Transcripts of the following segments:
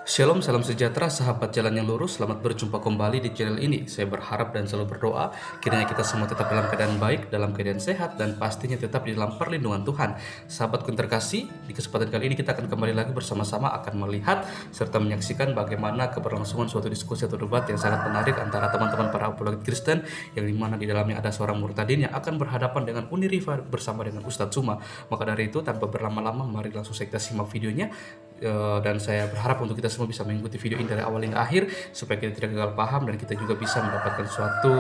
Shalom, salam sejahtera, sahabat jalan yang lurus. Selamat berjumpa kembali di channel ini. Saya berharap dan selalu berdoa kiranya kita semua tetap dalam keadaan baik, dalam keadaan sehat, dan pastinya tetap di dalam perlindungan Tuhan. Sahabatku yang terkasih, di kesempatan kali ini kita akan kembali lagi bersama-sama akan melihat serta menyaksikan bagaimana keberlangsungan suatu diskusi atau debat yang sangat menarik antara teman-teman para apologet Kristen yang dimana di dalamnya ada seorang murtadin yang akan berhadapan dengan Uniriva bersama dengan Ustadz Zuma. Maka dari itu tanpa berlama-lama mari langsung kita simak videonya. Dan saya berharap untuk kita semua bisa mengikuti video ini dari awal hingga akhir supaya kita tidak gagal paham dan kita juga bisa mendapatkan suatu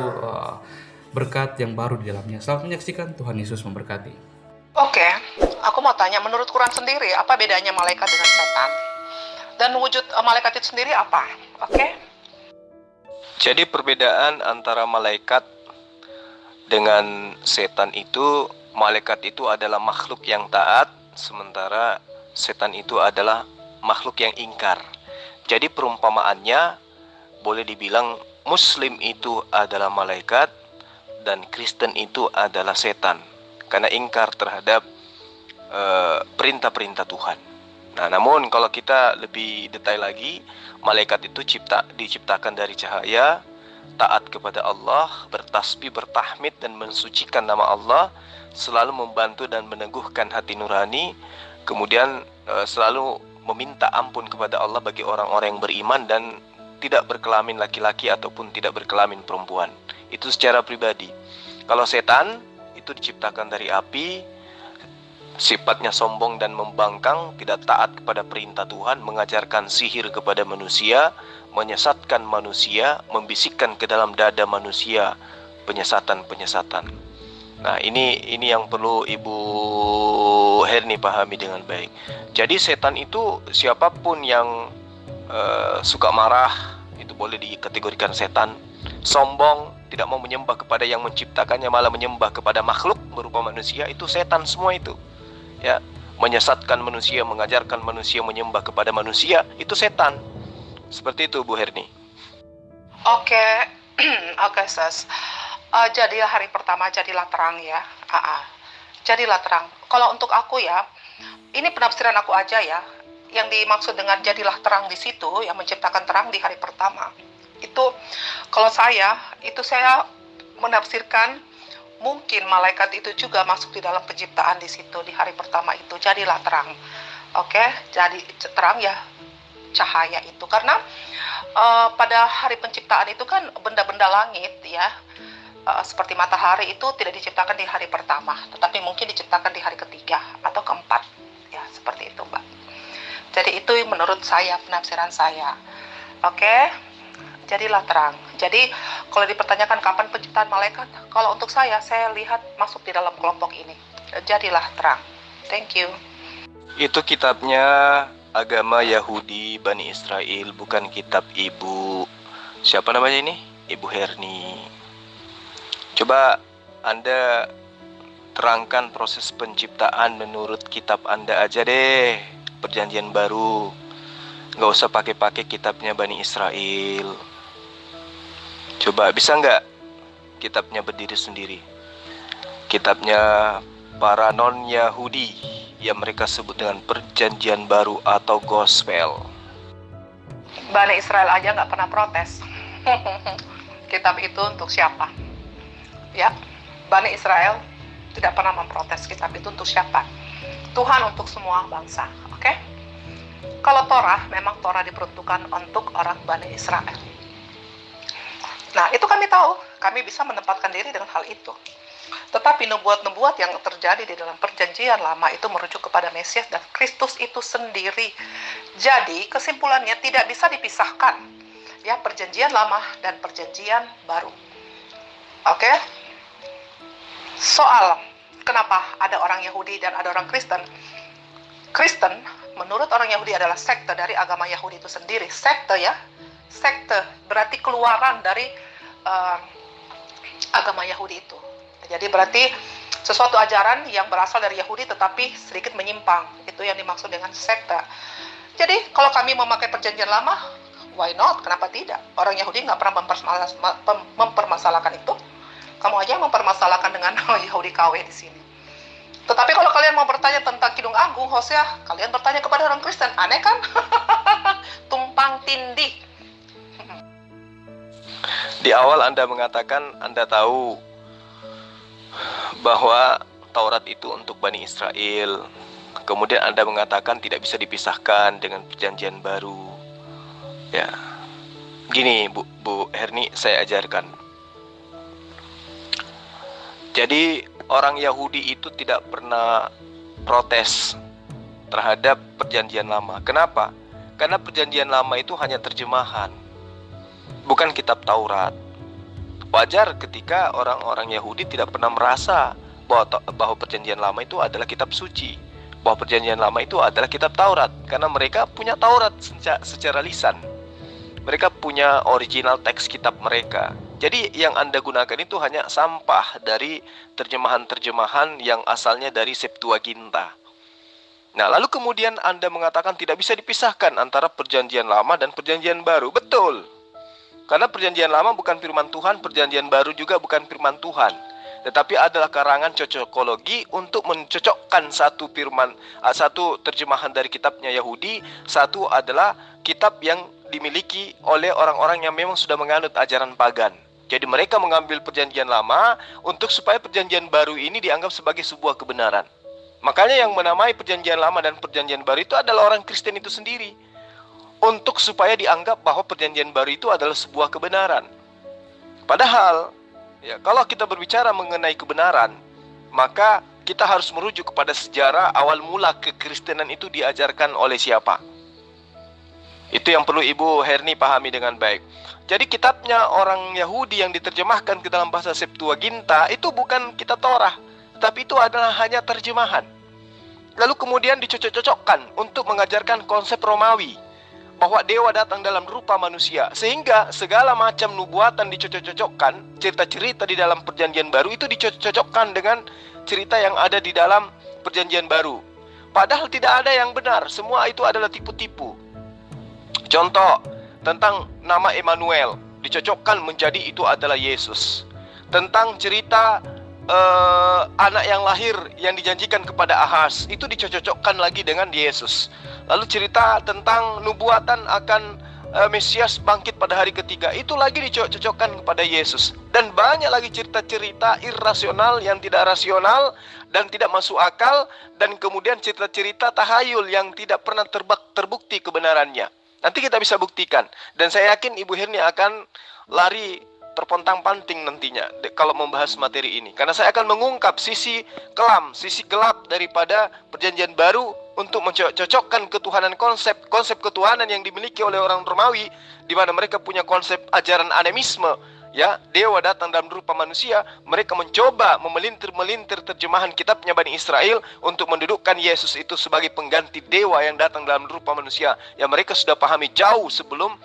berkat yang baru di dalamnya. Selamat menyaksikan, Tuhan Yesus memberkati. Oke, aku mau tanya, menurut Quran sendiri, apa bedanya malaikat dengan setan? Dan wujud malaikat itu sendiri apa? Oke? Jadi perbedaan antara malaikat dengan setan itu, malaikat itu adalah makhluk yang taat, sementara setan itu adalah makhluk yang ingkar. Jadi perumpamaannya boleh dibilang Muslim itu adalah malaikat dan Kristen itu adalah setan, karena ingkar terhadap perintah-perintah Tuhan. Nah, namun kalau kita lebih detail lagi, malaikat itu diciptakan dari cahaya, taat kepada Allah, bertasbih, bertahmid dan mensucikan nama Allah, selalu membantu dan meneguhkan hati nurani, kemudian selalu meminta ampun kepada Allah bagi orang-orang yang beriman dan tidak berkelamin laki-laki ataupun tidak berkelamin perempuan. Itu secara pribadi. Kalau setan itu diciptakan dari api, sifatnya sombong dan membangkang, tidak taat kepada perintah Tuhan, mengajarkan sihir kepada manusia, menyesatkan manusia, membisikkan ke dalam dada manusia penyesatan-penyesatan. Nah, ini yang perlu Ibu Herni pahami dengan baik. Jadi setan itu siapapun yang suka marah, itu boleh dikategorikan setan. Sombong, tidak mau menyembah kepada yang menciptakannya, malah menyembah kepada makhluk berupa manusia, itu setan semua itu. Ya, menyesatkan manusia, mengajarkan manusia menyembah kepada manusia, itu setan. Seperti itu, Bu Herni. Oke, oke, Sus. Jadilah hari pertama, jadilah terang ya. Jadilah terang. Kalau untuk aku ya, ini penafsiran aku aja ya. Yang dimaksud dengan jadilah terang di situ, yang menciptakan terang di hari pertama. Itu, kalau saya menafsirkan mungkin malaikat itu juga masuk di dalam penciptaan di situ di hari pertama itu. Jadilah terang. Oke, jadi terang ya cahaya itu. Karena pada hari penciptaan itu kan benda-benda langit ya, seperti matahari itu tidak diciptakan di hari pertama, tetapi mungkin diciptakan di hari ketiga atau keempat ya, seperti itu Mbak. Jadi itu menurut saya, penafsiran saya. Oke, jadilah terang. Jadi kalau dipertanyakan kapan penciptaan malaikat, kalau untuk saya lihat masuk di dalam kelompok ini. Jadilah terang. Thank you. Itu kitabnya agama Yahudi Bani Israel, bukan kitab Ibu siapa namanya ini? Ibu Herni. Coba Anda terangkan proses penciptaan menurut kitab Anda aja deh, Perjanjian Baru. Nggak usah pakai kitabnya Bani Israel. Coba, bisa nggak kitabnya berdiri sendiri? Kitabnya para non-Yahudi yang mereka sebut dengan Perjanjian Baru atau Gospel. Bani Israel aja nggak pernah protes. Kitab itu untuk siapa? Ya, Bani Israel tidak pernah memprotes kitab itu untuk siapa? Tuhan untuk semua bangsa. Oke? Kalau Torah, memang Torah diperuntukkan untuk orang Bani Israel. Nah, itu kami tahu, kami bisa menempatkan diri dengan hal itu. Tetapi nubuat-nubuat yang terjadi di dalam perjanjian lama itu merujuk kepada Mesias dan Kristus itu sendiri. Jadi, kesimpulannya tidak bisa dipisahkan. Ya, perjanjian lama dan perjanjian baru. Oke? Soal kenapa ada orang Yahudi dan ada orang Kristen. Kristen, menurut orang Yahudi adalah sekte dari agama Yahudi itu sendiri. Sekte ya, sekte berarti keluaran dari agama Yahudi itu. Jadi berarti sesuatu ajaran yang berasal dari Yahudi tetapi sedikit menyimpang. Itu yang dimaksud dengan sekte. Jadi kalau kami memakai perjanjian lama, why not? Kenapa tidak? Orang Yahudi nggak pernah mempermasalahkan itu. Kamu aja yang mempermasalahkan dengan Yahudi KW di sini. Tetapi kalau kalian mau bertanya tentang Kidung Agung, Hosea, kalian bertanya kepada orang Kristen. Aneh kan? Tumpang Di awal Anda mengatakan Anda tahu bahwa Taurat itu untuk Bani Israel. Kemudian Anda mengatakan tidak bisa dipisahkan dengan perjanjian baru. Ya, gini Bu Herni, saya ajarkan. Jadi orang Yahudi itu tidak pernah protes terhadap perjanjian lama. Kenapa? Karena perjanjian lama itu hanya terjemahan, bukan kitab Taurat. Wajar ketika orang-orang Yahudi tidak pernah merasa bahwa perjanjian lama itu adalah kitab suci, bahwa perjanjian lama itu adalah kitab Taurat, karena mereka punya Taurat secara lisan. Mereka punya original teks kitab mereka. Jadi yang Anda gunakan itu hanya sampah dari terjemahan-terjemahan yang asalnya dari Septuaginta. Nah, lalu kemudian Anda mengatakan tidak bisa dipisahkan antara perjanjian lama dan perjanjian baru. Betul. Karena perjanjian lama bukan firman Tuhan, perjanjian baru juga bukan firman Tuhan. Tetapi adalah karangan cocokologi untuk mencocokkan satu terjemahan dari kitabnya Yahudi, satu adalah kitab yang dimiliki oleh orang-orang yang memang sudah menganut ajaran pagan. Jadi mereka mengambil perjanjian lama untuk supaya perjanjian baru ini dianggap sebagai sebuah kebenaran. Makanya yang menamai perjanjian lama dan perjanjian baru itu adalah orang Kristen itu sendiri, untuk supaya dianggap bahwa perjanjian baru itu adalah sebuah kebenaran. Padahal ya, kalau kita berbicara mengenai kebenaran, maka kita harus merujuk kepada sejarah awal mula kekristenan itu diajarkan oleh siapa. Itu yang perlu Ibu Herni pahami dengan baik. Jadi kitabnya orang Yahudi yang diterjemahkan ke dalam bahasa Septuaginta itu bukan kitab Torah, tapi itu adalah hanya terjemahan. Lalu kemudian dicocok-cocokkan untuk mengajarkan konsep Romawi, bahwa dewa datang dalam rupa manusia. Sehingga segala macam nubuatan dicocok-cocokkan, cerita-cerita di dalam perjanjian baru itu dicocok-cocokkan dengan cerita yang ada di dalam perjanjian baru. Padahal tidak ada yang benar, semua itu adalah tipu-tipu. Contoh, tentang nama Emmanuel dicocokkan menjadi itu adalah Yesus. Tentang cerita anak yang lahir yang dijanjikan kepada Ahaz itu dicocokkan lagi dengan Yesus. Lalu cerita tentang nubuatan akan Mesias bangkit pada hari ketiga itu lagi dicocokkan kepada Yesus. Dan banyak lagi cerita-cerita irasional yang tidak rasional dan tidak masuk akal, dan kemudian cerita-cerita tahayul yang tidak pernah terbukti kebenarannya. Nanti kita bisa buktikan. Dan saya yakin Ibu Herni akan lari terpontang-panting nantinya kalau membahas materi ini. Karena saya akan mengungkap sisi kelam, sisi gelap daripada perjanjian baru untuk mencocokkan ketuhanan, konsep ketuhanan yang dimiliki oleh orang Romawi, di mana mereka punya konsep ajaran animisme. Ya, dewa datang dalam rupa manusia. Mereka mencoba memelintir terjemahan kitabnya Bani Israel untuk mendudukkan Yesus itu sebagai pengganti dewa yang datang dalam rupa manusia, yang mereka sudah pahami jauh sebelum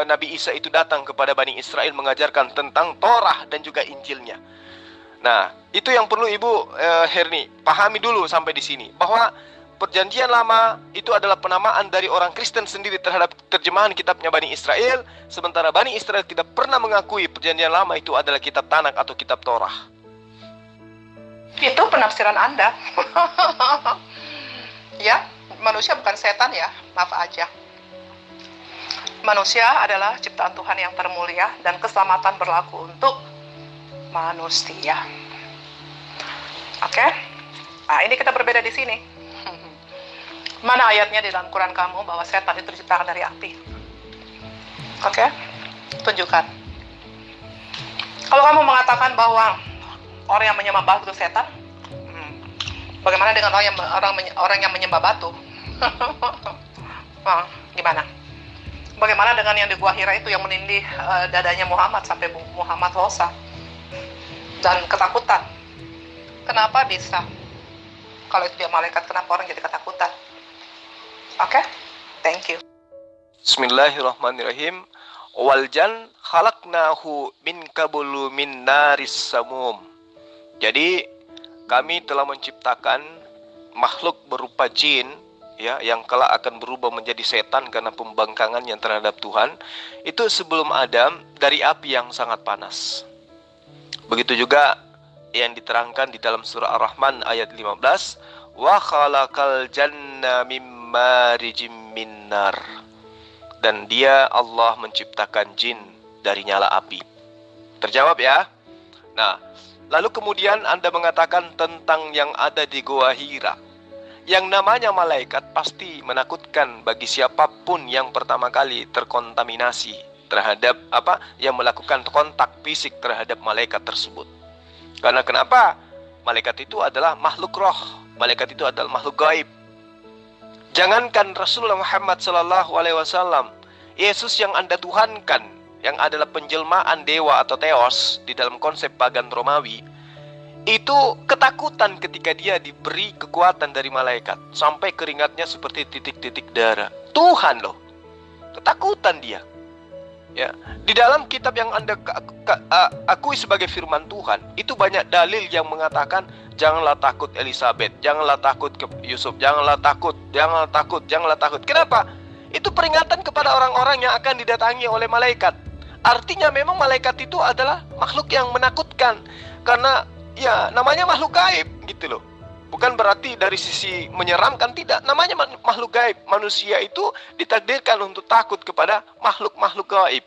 Nabi Isa itu datang kepada Bani Israel mengajarkan tentang Torah dan juga Injilnya. Nah, itu yang perlu Ibu Herni pahami dulu sampai di sini, bahwa perjanjian lama itu adalah penamaan dari orang Kristen sendiri terhadap terjemahan kitabnya Bani Israel, sementara Bani Israel tidak pernah mengakui perjanjian lama itu adalah kitab Tanakh atau kitab Torah. Itu penafsiran Anda. Ya, manusia bukan setan ya, maaf aja. Manusia adalah ciptaan Tuhan yang termulia dan keselamatan berlaku untuk manusia. Oke? Nah, ini kita berbeda di sini. Mana ayatnya di dalam Quran kamu bahwa setan itu diciptakan dari api? Oke? Tunjukkan. Kalau kamu mengatakan bahwa orang yang menyembah batu itu setan, bagaimana dengan orang yang menyembah batu? Gimana? Bagaimana dengan yang di Gua Hira itu yang menindih dadanya Muhammad sampai Muhammad hosa dan ketakutan? Kenapa bisa? Kalau itu dia malaikat, kenapa orang jadi ketakutan? Oke, thank you. Bismillahirrahmanirrahim. Waljan khalaqnahu min qablu min naris samum. Jadi kami telah menciptakan makhluk berupa jin, ya, yang kelak akan berubah menjadi setan karena pembangkangannya terhadap Tuhan, itu sebelum Adam dari api yang sangat panas. Begitu juga yang diterangkan di dalam surah Ar-Rahman ayat 15, wa khalaqal janna mim marijim minnar, dan dia Allah menciptakan jin dari nyala api. Terjawab ya. Nah, lalu kemudian Anda mengatakan tentang yang ada di Goa Hira. Yang namanya malaikat pasti menakutkan bagi siapapun yang pertama kali terkontaminasi terhadap yang melakukan kontak fisik terhadap malaikat tersebut. Karena kenapa? Malaikat itu adalah makhluk roh. Malaikat itu adalah makhluk gaib. Jangankan Rasulullah Muhammad SAW, Yesus yang Anda tuhankan, yang adalah penjelmaan dewa atau theos di dalam konsep pagan Romawi, itu ketakutan ketika dia diberi kekuatan dari malaikat, sampai keringatnya seperti titik-titik darah. Tuhan loh, ketakutan dia. Ya, di dalam kitab yang Anda akui sebagai firman Tuhan, itu banyak dalil yang mengatakan janganlah takut Elizabeth, janganlah takut ke Yusuf, janganlah takut, janganlah takut, janganlah takut. Kenapa? Itu peringatan kepada orang-orang yang akan didatangi oleh malaikat. Artinya memang malaikat itu adalah makhluk yang menakutkan, karena ya namanya makhluk gaib gitu loh. Bukan berarti dari sisi menyeramkan, tidak. Namanya makhluk gaib. Manusia itu ditakdirkan untuk takut kepada makhluk-makhluk gaib.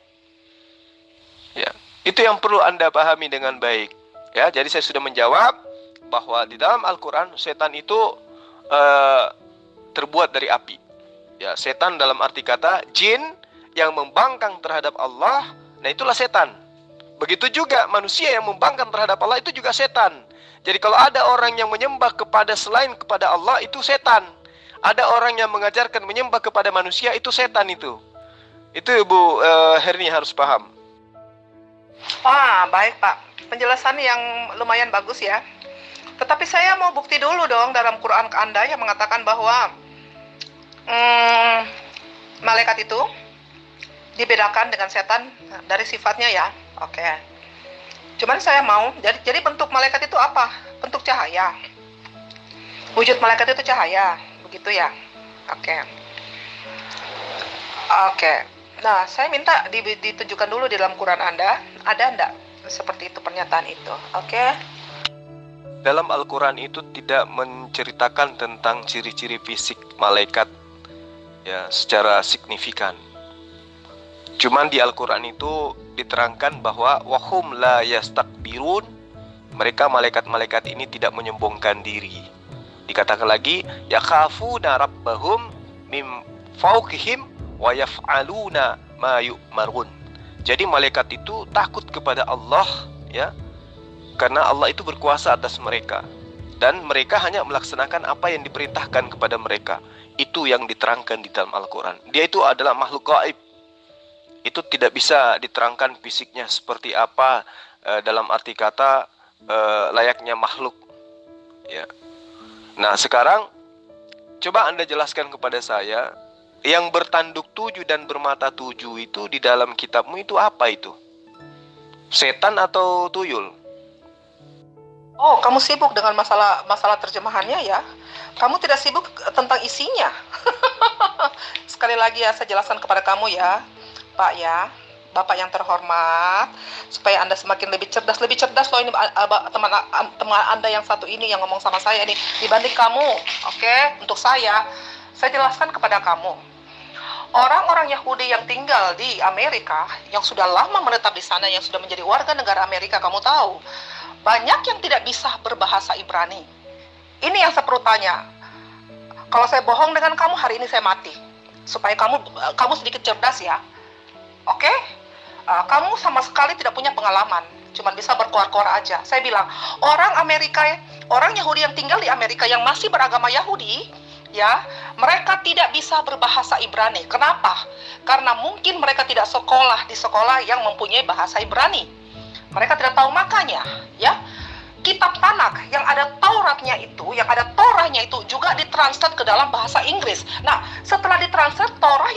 Ya, itu yang perlu Anda pahami dengan baik. Ya, jadi saya sudah menjawab bahwa di dalam Al-Quran setan itu terbuat dari api. Ya, setan dalam arti kata jin yang membangkang terhadap Allah, nah itulah setan. Begitu juga manusia yang membangkang terhadap Allah, itu juga setan. Jadi kalau ada orang yang menyembah kepada selain kepada Allah, itu setan. Ada orang yang mengajarkan menyembah kepada manusia, itu setan itu. Itu Ibu Herni harus paham. Wah, baik Pak. Penjelasan yang lumayan bagus ya. Tetapi saya mau bukti dulu dong dalam Quran ke Anda yang mengatakan bahwa malaikat itu dibedakan dengan setan dari sifatnya ya. Oke. Cuman saya mau, jadi bentuk malaikat itu apa? Bentuk cahaya. Wujud malaikat itu cahaya, begitu ya? Oke. Nah, saya minta ditunjukkan dulu di dalam Quran Anda, ada enggak seperti itu pernyataan itu? Oke. Dalam Al-Quran itu tidak menceritakan tentang ciri-ciri fisik malaikat ya secara signifikan. Cuman di Al-Quran itu diterangkan bahwa wahum la yastakbirun, mereka malaikat-malaikat ini tidak menyombongkan diri. Dikatakan lagi yakhafuna rabbahum mim fawqihim wa yaf'aluna ma yu'marun. Jadi malaikat itu takut kepada Allah ya, karena Allah itu berkuasa atas mereka, dan mereka hanya melaksanakan apa yang diperintahkan kepada mereka. Itu yang diterangkan di dalam Al-Quran. Dia itu adalah makhluk gaib. Itu tidak bisa diterangkan fisiknya seperti apa dalam arti kata layaknya makhluk ya. Nah sekarang coba Anda jelaskan kepada saya, yang bertanduk 7 dan bermata 7 itu di dalam kitabmu itu apa itu? Setan atau tuyul? Oh, kamu sibuk dengan masalah terjemahannya ya? Kamu tidak sibuk tentang isinya. Sekali lagi ya, saya jelaskan kepada kamu ya, Pak ya, Bapak yang terhormat, supaya Anda semakin lebih cerdas loh ini teman Anda yang satu ini yang ngomong sama saya ini dibanding kamu. Oke, untuk saya jelaskan kepada kamu. Orang-orang Yahudi yang tinggal di Amerika, yang sudah lama menetap di sana, yang sudah menjadi warga negara Amerika, kamu tahu, banyak yang tidak bisa berbahasa Ibrani. Ini yang saya perlu tanya. Kalau saya bohong dengan kamu, hari ini saya mati. Supaya kamu sedikit cerdas ya. Oke? Kamu sama sekali tidak punya pengalaman. Cuma bisa berkoar-koar aja. Saya bilang, orang Yahudi yang tinggal di Amerika yang masih beragama Yahudi, ya, mereka tidak bisa berbahasa Ibrani. Kenapa? Karena mungkin mereka tidak sekolah di sekolah yang mempunyai bahasa Ibrani. Mereka tidak tahu, makanya, ya, kitab Tanakh yang ada Tauratnya itu, yang ada Torahnya itu juga ditranslate ke dalam bahasa Inggris. Nah, setelah ditranslate Torah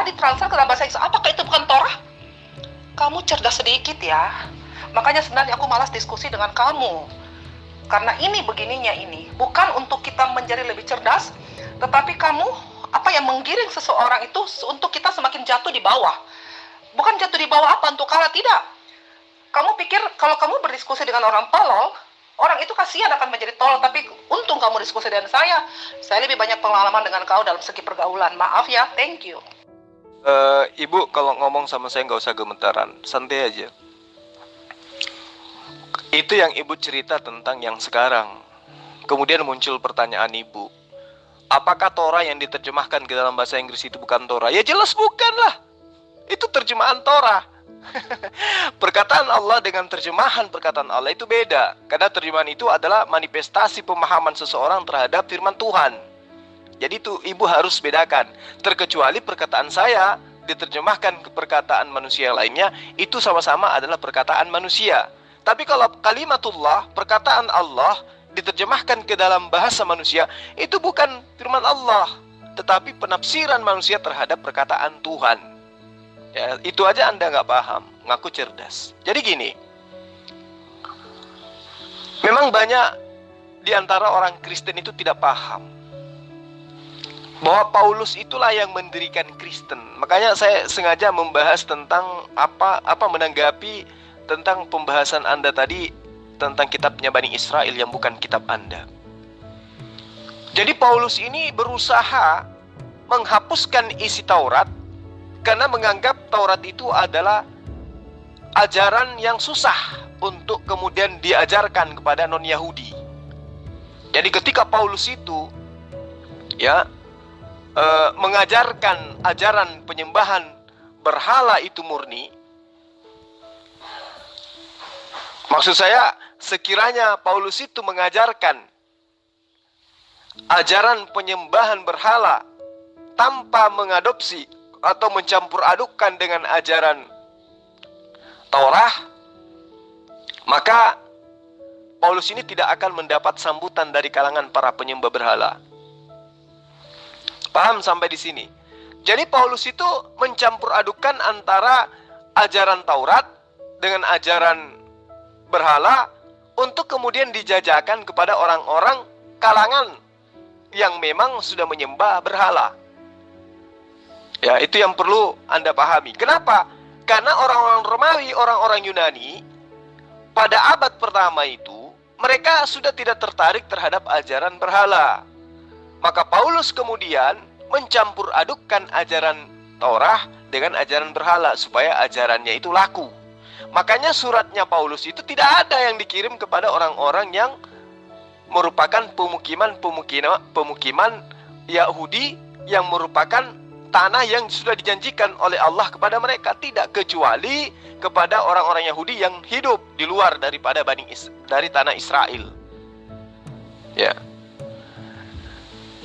ditranslate ke dalam bahasa Inggris, apakah itu bukan Torah? Kamu cerdas sedikit ya. Makanya sebenarnya aku malas diskusi dengan kamu. Karena ini begininya ini, bukan untuk kita menjadi lebih cerdas, tetapi kamu yang menggiring seseorang itu untuk kita semakin jatuh di bawah. Bukan jatuh di bawah apa untuk kalah, tidak. Kamu pikir kalau kamu berdiskusi dengan orang tolol, orang itu kasihan akan menjadi tolol, tapi untung kamu diskusi dengan saya lebih banyak pengalaman dengan kau dalam segi pergaulan. Maaf ya, thank you. Ibu kalau ngomong sama saya nggak usah gemetaran, santai aja. Itu yang ibu cerita tentang yang sekarang. Kemudian muncul pertanyaan ibu, apakah Torah yang diterjemahkan ke dalam bahasa Inggris itu bukan Torah? Ya jelas bukan lah. Itu terjemahan Torah. Perkataan Allah dengan terjemahan perkataan Allah itu beda. Karena terjemahan itu adalah manifestasi pemahaman seseorang terhadap firman Tuhan. Jadi itu ibu harus bedakan. Terkecuali perkataan saya diterjemahkan ke perkataan manusia lainnya, itu sama-sama adalah perkataan manusia. Tapi kalau kalimatullah, perkataan Allah diterjemahkan ke dalam bahasa manusia, itu bukan firman Allah, tetapi penafsiran manusia terhadap perkataan Tuhan. Ya, itu aja Anda nggak paham, ngaku cerdas. Jadi gini, memang banyak di antara orang Kristen itu tidak paham bahwa Paulus itulah yang mendirikan Kristen. Makanya saya sengaja membahas tentang menanggapi tentang pembahasan Anda tadi tentang kitabnya Bani Israel yang bukan kitab Anda. Jadi Paulus ini berusaha menghapuskan isi Taurat karena menganggap Taurat itu adalah ajaran yang susah untuk kemudian diajarkan kepada non-Yahudi. Jadi ketika Paulus itu mengajarkan ajaran penyembahan berhala itu murni, maksud saya, sekiranya Paulus itu mengajarkan ajaran penyembahan berhala tanpa mengadopsi atau mencampur adukkan dengan ajaran Taurat, maka Paulus ini tidak akan mendapat sambutan dari kalangan para penyembah berhala. Paham sampai di sini? Jadi Paulus itu mencampur adukkan antara ajaran Taurat dengan ajaran berhala untuk kemudian dijajakan kepada orang-orang kalangan yang memang sudah menyembah berhala. Ya, itu yang perlu Anda pahami. Kenapa? Karena orang-orang Romawi, orang-orang Yunani pada abad pertama itu mereka sudah tidak tertarik terhadap ajaran berhala. Maka Paulus kemudian mencampur adukkan ajaran Taurat dengan ajaran berhala supaya ajarannya itu laku. Makanya suratnya Paulus itu tidak ada yang dikirim kepada orang-orang yang merupakan pemukiman Yahudi yang merupakan tanah yang sudah dijanjikan oleh Allah kepada mereka. Tidak, kecuali kepada orang-orang Yahudi yang hidup di luar daripada dari tanah Israel. Ya.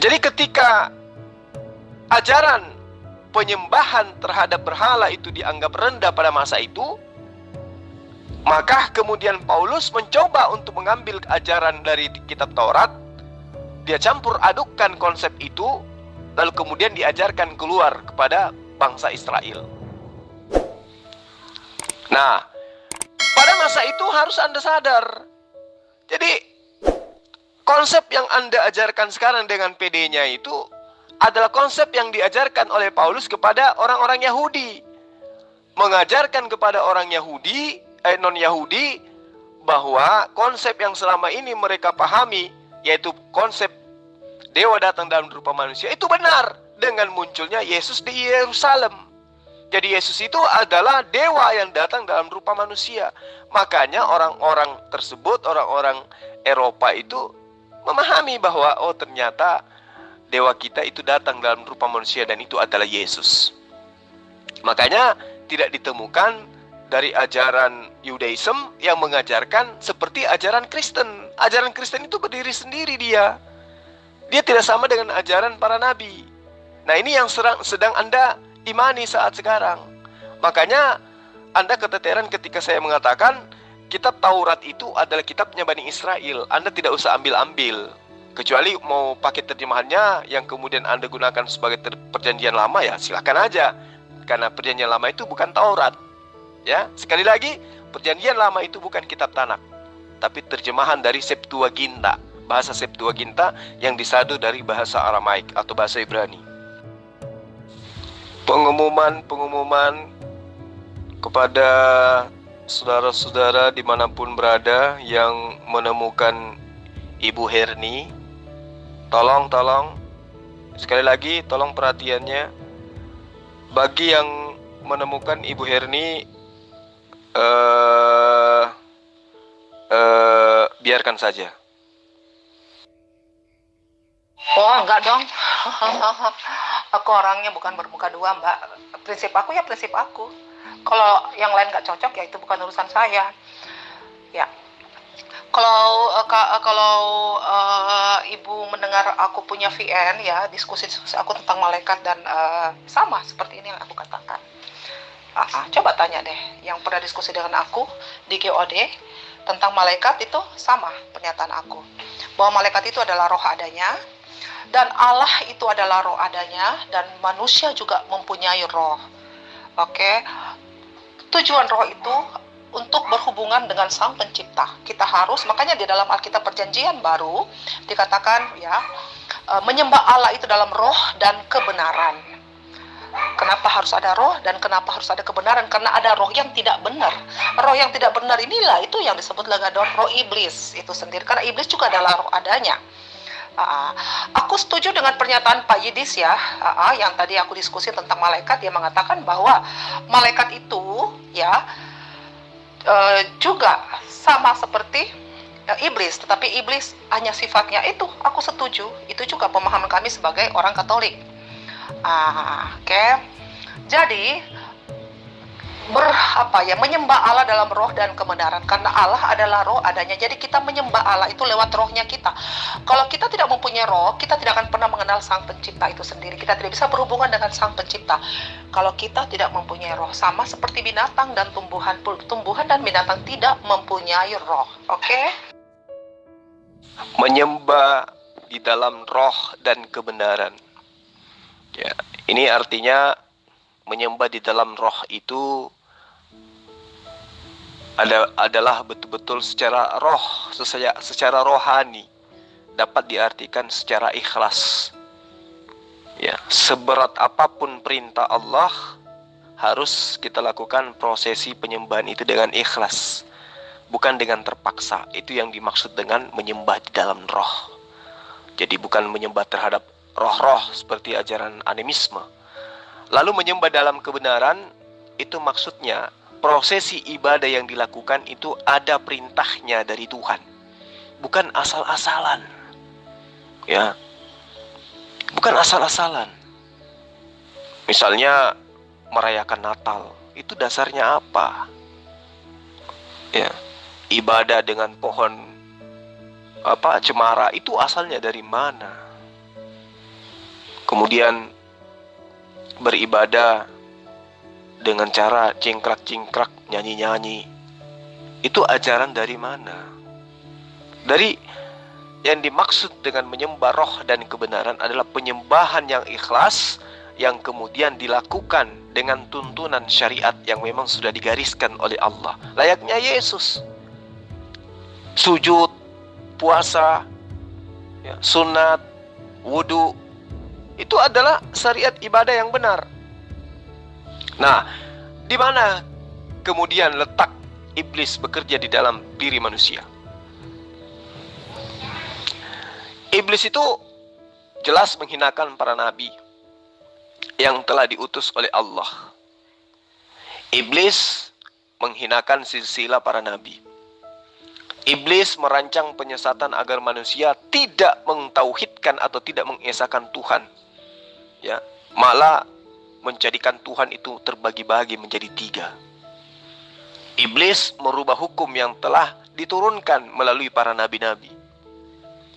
Jadi ketika ajaran penyembahan terhadap berhala itu dianggap rendah pada masa itu, maka kemudian Paulus mencoba untuk mengambil ajaran dari kitab Taurat, dia campur adukkan konsep itu, lalu kemudian diajarkan keluar kepada bangsa Israel. Nah, pada masa itu harus Anda sadar. Jadi, konsep yang Anda ajarkan sekarang dengan PD-nya itu adalah konsep yang diajarkan oleh Paulus kepada orang-orang Yahudi. Mengajarkan kepada orang non-Yahudi bahwa konsep yang selama ini mereka pahami, yaitu konsep dewa datang dalam rupa manusia, itu benar dengan munculnya Yesus di Yerusalem. Jadi Yesus itu adalah dewa yang datang dalam rupa manusia. Makanya orang-orang tersebut, orang-orang Eropa itu memahami bahwa oh ternyata dewa kita itu datang dalam rupa manusia dan itu adalah Yesus. Makanya tidak ditemukan dari ajaran Yudaism yang mengajarkan seperti ajaran Kristen. Ajaran Kristen itu berdiri sendiri dia. Dia tidak sama dengan ajaran para nabi. Nah, ini yang sedang Anda imani saat sekarang. Makanya Anda keteteran ketika saya mengatakan kitab Taurat itu adalah kitabnya Bani Israel. Anda tidak usah ambil-ambil. Kecuali mau pakai terjemahannya yang kemudian Anda gunakan sebagai perjanjian lama, ya silakan aja. Karena perjanjian lama itu bukan Taurat. Ya, sekali lagi, perjanjian lama itu bukan kitab Tanakh, tapi terjemahan dari Septuaginta. Bahasa Septuaginta yang disadu dari bahasa Aramaik atau bahasa Ibrani. Pengumuman kepada saudara-saudara dimanapun berada yang menemukan Ibu Herni, tolong sekali lagi tolong perhatiannya. Bagi yang menemukan Ibu Herni, biarkan saja? Oh, enggak dong. Aku orangnya bukan bermuka dua, Mbak. Prinsip aku ya prinsip aku. Kalau yang lain nggak cocok ya itu bukan urusan saya. Ya. Kalau Ibu mendengar aku punya VN ya, diskusi aku tentang malaikat dan sama seperti ini yang aku katakan. Coba tanya deh, yang pernah diskusi dengan aku di GOD tentang malaikat itu sama pernyataan aku. Bahwa malaikat itu adalah roh adanya, dan Allah itu adalah roh adanya, dan manusia juga mempunyai roh. Oke, tujuan roh itu untuk berhubungan dengan Sang Pencipta. Kita harus, makanya di dalam Alkitab Perjanjian Baru dikatakan ya, menyembah Allah itu dalam roh dan kebenaran. Kenapa harus ada roh dan kenapa harus ada kebenaran? Karena ada roh yang tidak benar. Roh yang tidak benar inilah itu yang disebut Lagadon, roh iblis itu sendiri. Karena iblis juga adalah roh adanya. Aku setuju dengan pernyataan Pak Yidis ya, yang tadi aku diskusi tentang malaikat. Dia mengatakan bahwa malaikat itu ya juga sama seperti iblis, tetapi iblis hanya sifatnya itu. Aku setuju, itu juga pemahaman kami sebagai orang Katolik. Oke. Jadi menyembah Allah dalam roh dan kebenaran, karena Allah adalah roh adanya. Jadi kita menyembah Allah itu lewat rohnya kita. Kalau kita tidak mempunyai roh, kita tidak akan pernah mengenal Sang Pencipta itu sendiri. Kita tidak bisa berhubungan dengan Sang Pencipta kalau kita tidak mempunyai roh. Sama seperti binatang dan tumbuhan dan binatang tidak mempunyai roh. Oke? Menyembah di dalam roh dan kebenaran. Ya, ini artinya menyembah di dalam roh itu adalah betul-betul secara roh, secara rohani, dapat diartikan secara ikhlas. Ya, seberat apapun perintah Allah, harus kita lakukan prosesi penyembahan itu dengan ikhlas, bukan dengan terpaksa. Itu yang dimaksud dengan menyembah di dalam roh. Jadi bukan menyembah terhadap roh-roh seperti ajaran animisme. Lalu menyembah dalam kebenaran, itu maksudnya prosesi ibadah yang dilakukan itu ada perintahnya dari Tuhan, bukan asal-asalan. Ya, bukan asal-asalan. Misalnya merayakan Natal, itu dasarnya apa? Ya, ibadah dengan pohon cemara itu asalnya dari mana? Kemudian beribadah dengan cara cingkrak-cingkrak, nyanyi-nyanyi, itu ajaran dari mana? Dari yang dimaksud dengan menyembah roh dan kebenaran adalah penyembahan yang ikhlas, yang kemudian dilakukan dengan tuntunan syariat yang memang sudah digariskan oleh Allah. Layaknya Yesus, sujud, puasa, ya, sunat, wudhu, itu adalah syariat ibadah yang benar. Nah, di mana kemudian letak iblis bekerja di dalam diri manusia? Iblis itu jelas menghinakan para nabi yang telah diutus oleh Allah. Iblis menghinakan silsilah para nabi. Iblis merancang penyesatan agar manusia tidak mentauhidkan atau tidak mengesahkan Tuhan. Ya, malah menjadikan Tuhan itu terbagi-bagi menjadi 3. Iblis merubah hukum yang telah diturunkan melalui para nabi-nabi.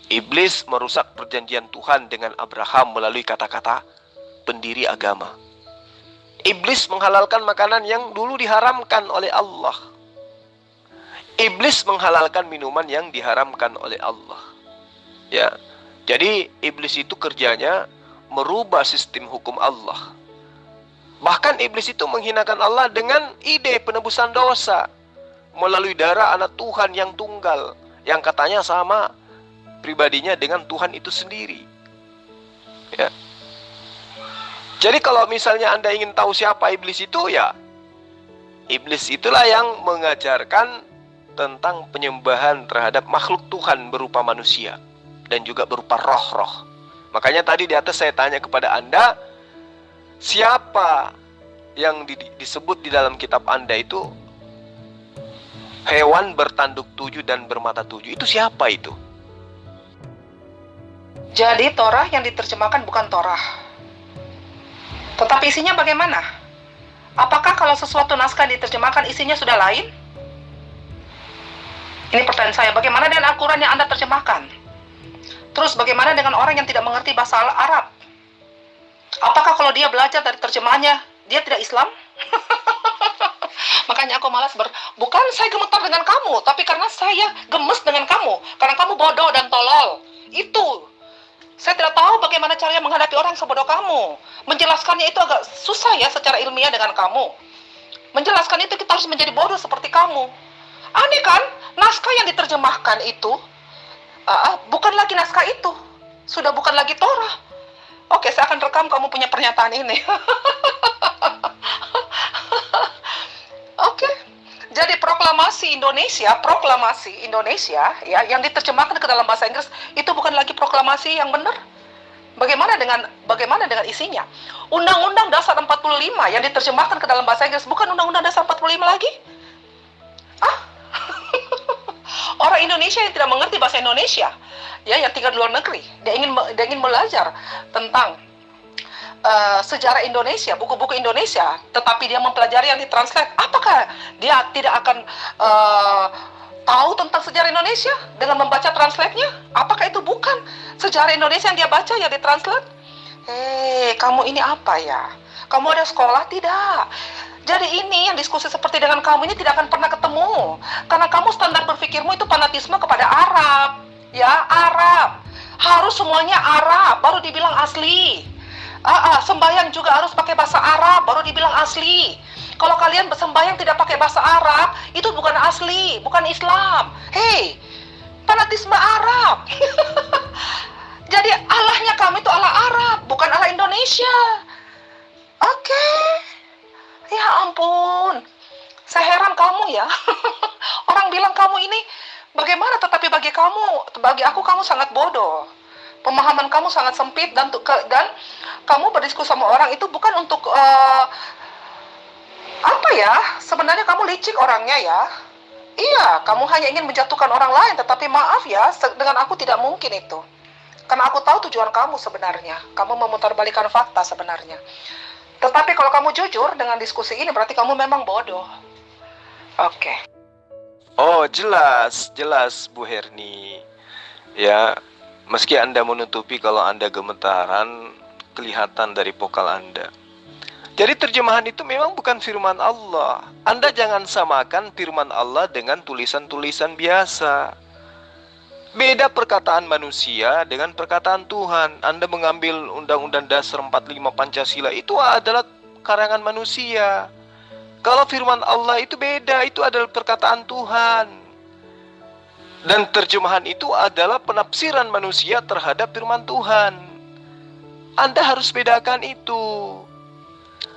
Iblis merusak perjanjian Tuhan dengan Abraham melalui kata-kata pendiri agama. Iblis menghalalkan makanan yang dulu diharamkan oleh Allah. Iblis menghalalkan minuman yang diharamkan oleh Allah. Ya, jadi iblis itu kerjanya merubah sistem hukum Allah. Bahkan iblis itu menghinakan Allah dengan ide penebusan dosa melalui darah anak Tuhan yang tunggal, yang katanya sama pribadinya dengan Tuhan itu sendiri. Ya. Jadi kalau misalnya Anda ingin tahu siapa iblis itu, ya iblis itulah yang mengajarkan tentang penyembahan terhadap makhluk Tuhan berupa manusia dan juga berupa roh-roh. Makanya tadi di atas saya tanya kepada Anda, siapa yang disebut di dalam kitab Anda itu Hewan bertanduk 7 dan bermata 7 itu siapa itu? Jadi Torah yang diterjemahkan bukan Torah. Tetapi isinya bagaimana? Apakah kalau sesuatu naskah diterjemahkan isinya sudah lain? Ini pertanyaan saya. Bagaimana dengan Al-Quran yang Anda terjemahkan? Terus bagaimana dengan orang yang tidak mengerti bahasa Arab? Apakah kalau dia belajar dari terjemahannya, dia tidak Islam? Makanya aku malas bukan saya gemetar dengan kamu, tapi karena saya gemes dengan kamu. Karena kamu bodoh dan tolol. Itu. Saya tidak tahu bagaimana caranya menghadapi orang sebodoh kamu. Menjelaskannya itu agak susah ya secara ilmiah dengan kamu. Menjelaskan itu kita harus menjadi bodoh seperti kamu. Aneh kan? Naskah yang diterjemahkan itu bukan lagi naskah itu. Sudah bukan lagi Torah. Oke, saya akan rekam kamu punya pernyataan ini. Oke. Jadi proklamasi Indonesia ya yang diterjemahkan ke dalam bahasa Inggris itu bukan lagi proklamasi yang benar. Bagaimana dengan isinya? Undang-Undang Dasar 45 yang diterjemahkan ke dalam bahasa Inggris bukan Undang-Undang Dasar 45 lagi? Orang Indonesia yang tidak mengerti bahasa Indonesia, ya, yang tinggal di luar negeri, dia ingin belajar tentang sejarah Indonesia, buku-buku Indonesia, tetapi dia mempelajari yang ditranslate, apakah dia tidak akan tahu tentang sejarah Indonesia dengan membaca translate-nya? Apakah itu bukan sejarah Indonesia yang dia baca, yang ditranslate? Kamu ini apa ya? Kamu ada sekolah? Tidak. Jadi ini yang diskusi seperti dengan kamu ini tidak akan pernah ketemu. Karena kamu standar berpikirmu itu fanatisme kepada Arab. Ya, Arab. Harus semuanya Arab, baru dibilang asli. Sembahyang juga harus pakai bahasa Arab, baru dibilang asli. Kalau kalian bersembahyang tidak pakai bahasa Arab, itu bukan asli, bukan Islam. Hei, fanatisme Arab. Jadi Allahnya kami itu Allah Arab, bukan Allah Indonesia. Oke. Ya ampun, saya heran kamu ya. Orang bilang kamu ini bagaimana, tetapi bagi aku kamu sangat bodoh. Pemahaman kamu sangat sempit dan kamu berdiskusi sama orang itu bukan untuk apa ya? Sebenarnya kamu licik orangnya ya. Iya, kamu hanya ingin menjatuhkan orang lain, tetapi maaf ya, dengan aku tidak mungkin itu. Karena aku tahu tujuan kamu sebenarnya. Kamu memutarbalikan fakta sebenarnya. Tetapi kalau kamu jujur dengan diskusi ini, berarti kamu memang bodoh. Oke. Oh, jelas Bu Herni. Ya, meski Anda menutupi kalau Anda gemetaran, kelihatan dari vokal Anda. Jadi terjemahan itu memang bukan firman Allah. Anda jangan samakan firman Allah dengan tulisan-tulisan biasa. Beda perkataan manusia dengan perkataan Tuhan. Anda mengambil Undang-Undang Dasar 45 Pancasila, itu adalah karangan manusia. Kalau firman Allah itu beda, itu adalah perkataan Tuhan. Dan terjemahan itu adalah penafsiran manusia terhadap firman Tuhan. Anda harus bedakan itu.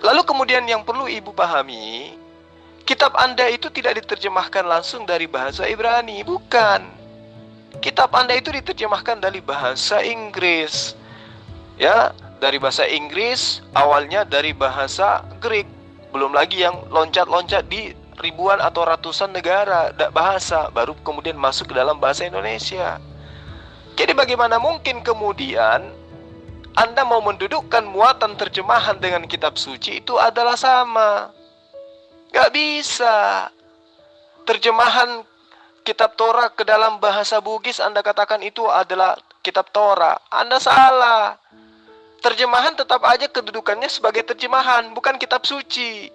Lalu kemudian yang perlu Ibu pahami, kitab Anda itu tidak diterjemahkan langsung dari bahasa Ibrani, bukan. Kitab Anda itu diterjemahkan dari bahasa Inggris. Ya, dari bahasa Inggris, awalnya dari bahasa Greek. Belum lagi yang loncat-loncat di ribuan atau ratusan negara bahasa, baru kemudian masuk ke dalam bahasa Indonesia. Jadi bagaimana mungkin kemudian Anda mau mendudukkan muatan terjemahan dengan kitab suci itu adalah sama? Gak bisa. Terjemahan kitab Torah ke dalam bahasa Bugis Anda katakan itu adalah kitab Torah. Anda salah. Terjemahan tetap aja kedudukannya sebagai terjemahan, bukan kitab suci.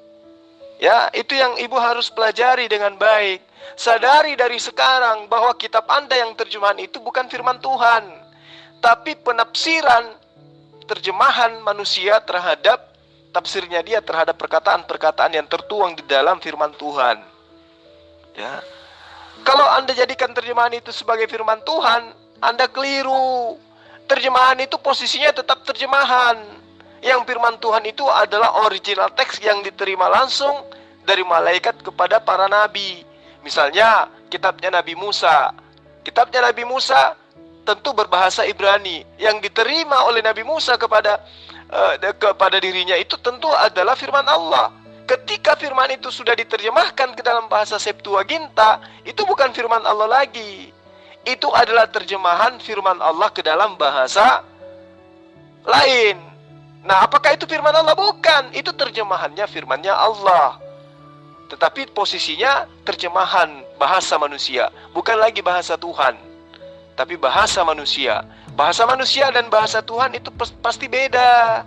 Ya, itu yang Ibu harus pelajari dengan baik. Sadari dari sekarang bahwa kitab Anda yang terjemahan itu bukan firman Tuhan, tapi penafsiran terjemahan manusia terhadap tafsirnya dia terhadap perkataan-perkataan yang tertuang di dalam firman Tuhan. Ya. Kalau Anda jadikan terjemahan itu sebagai firman Tuhan, Anda keliru. Terjemahan itu posisinya tetap terjemahan. Yang firman Tuhan itu adalah original teks yang diterima langsung dari malaikat kepada para nabi. Misalnya kitabnya Nabi Musa. Kitabnya Nabi Musa tentu berbahasa Ibrani. Yang diterima oleh Nabi Musa kepada dirinya itu tentu adalah firman Allah. ketika firman itu sudah diterjemahkan ke dalam bahasa Septuaginta, itu bukan firman Allah lagi. Itu adalah terjemahan firman Allah ke dalam bahasa lain. Nah, apakah itu firman Allah? Bukan. Itu terjemahannya firmannya Allah. Tetapi posisinya terjemahan bahasa manusia, bukan lagi bahasa Tuhan, tapi bahasa manusia. Bahasa manusia dan bahasa Tuhan itu pasti beda.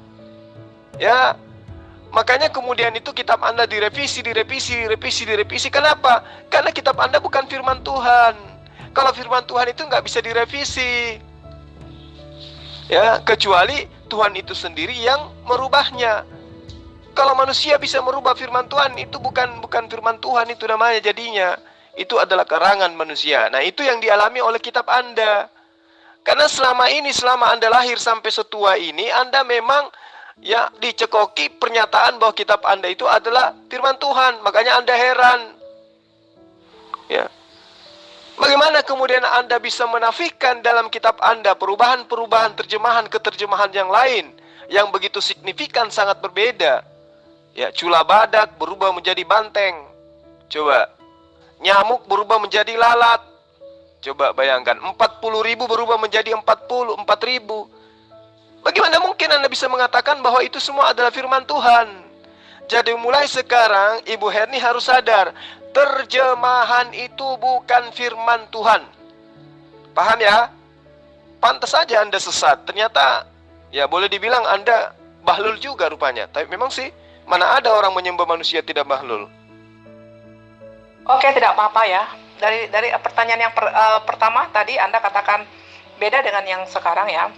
Ya. Makanya kemudian itu kitab Anda direvisi. Kenapa? Karena kitab Anda bukan firman Tuhan. Kalau firman Tuhan itu nggak bisa direvisi. Ya, kecuali Tuhan itu sendiri yang merubahnya. Kalau manusia bisa merubah firman Tuhan, itu bukan firman Tuhan itu namanya jadinya. Itu adalah karangan manusia. Nah, itu yang dialami oleh kitab Anda. Karena selama Anda lahir sampai setua ini, Anda memang ya dicekoki pernyataan bahwa kitab Anda itu adalah firman Tuhan. Makanya Anda heran. Ya. Bagaimana kemudian Anda bisa menafikan dalam kitab Anda perubahan-perubahan terjemahan ke terjemahan yang lain yang begitu signifikan, sangat berbeda. Ya, cula badak berubah menjadi banteng. Coba. Nyamuk berubah menjadi lalat. Coba bayangkan, 40.000 berubah menjadi 44.000. Bagaimana mungkin Anda bisa mengatakan bahwa itu semua adalah firman Tuhan? Jadi mulai sekarang Ibu Herni harus sadar, terjemahan itu bukan firman Tuhan. Paham ya? Pantas saja Anda sesat. Ternyata ya boleh dibilang Anda bahlul juga rupanya. Tapi memang sih, mana ada orang menyembah manusia tidak bahlul. Oke, tidak apa-apa ya. Dari pertanyaan yang pertama tadi Anda katakan beda dengan yang sekarang ya.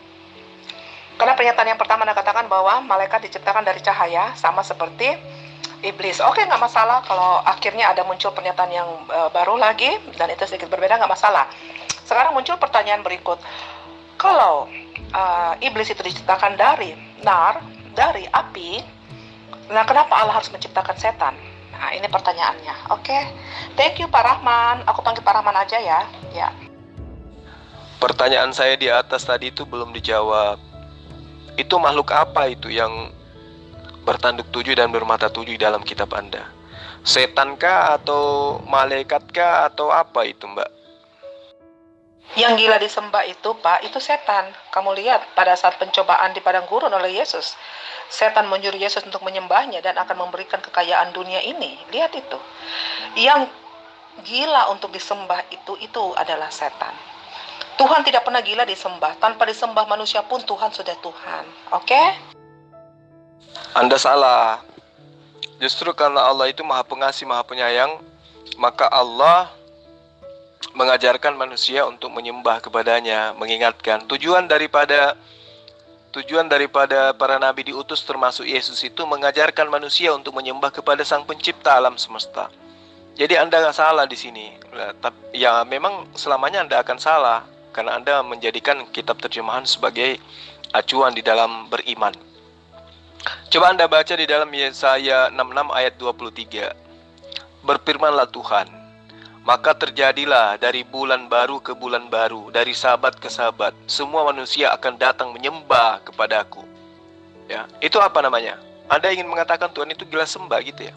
Karena pernyataan yang pertama Anda katakan bahwa malaikat diciptakan dari cahaya, sama seperti iblis. Oke, nggak masalah kalau akhirnya ada muncul pernyataan yang baru lagi, dan itu sedikit berbeda, nggak masalah. Sekarang muncul pertanyaan berikut. Kalau iblis itu diciptakan dari nar, dari api, nah kenapa Allah harus menciptakan setan? Nah, ini pertanyaannya. Oke, thank you Pak Rahman. Aku panggil Pak Rahman aja ya. Ya. Pertanyaan saya di atas tadi itu belum dijawab. Itu makhluk apa itu yang bertanduk 7 dan bermata 7 dalam kitab Anda? Setankah atau malaikatkah atau apa itu, Mbak? Yang gila disembah itu, Pak, itu setan. Kamu lihat pada saat pencobaan di padang gurun oleh Yesus, setan menyuruh Yesus untuk menyembahnya dan akan memberikan kekayaan dunia ini. Lihat itu. Yang gila untuk disembah itu adalah setan. Tuhan tidak pernah gila disembah. Tanpa disembah manusia pun Tuhan sudah Tuhan. Oke? Anda salah. Justru karena Allah itu Maha Pengasih, Maha Penyayang, maka Allah mengajarkan manusia untuk menyembah kepadanya, mengingatkan. Tujuan daripada para nabi diutus termasuk Yesus itu mengajarkan manusia untuk menyembah kepada Sang Pencipta alam semesta. Jadi Anda nggak salah di sini. Ya memang selamanya Anda akan salah karena Anda menjadikan kitab terjemahan sebagai acuan di dalam beriman. Coba Anda baca di dalam Yesaya 66 ayat 23. Berfirmanlah Tuhan, maka terjadilah dari bulan baru ke bulan baru, dari sabat ke sabat, semua manusia akan datang menyembah kepadaku. Ya, itu apa namanya? Anda ingin mengatakan Tuhan itu gila sembah gitu ya?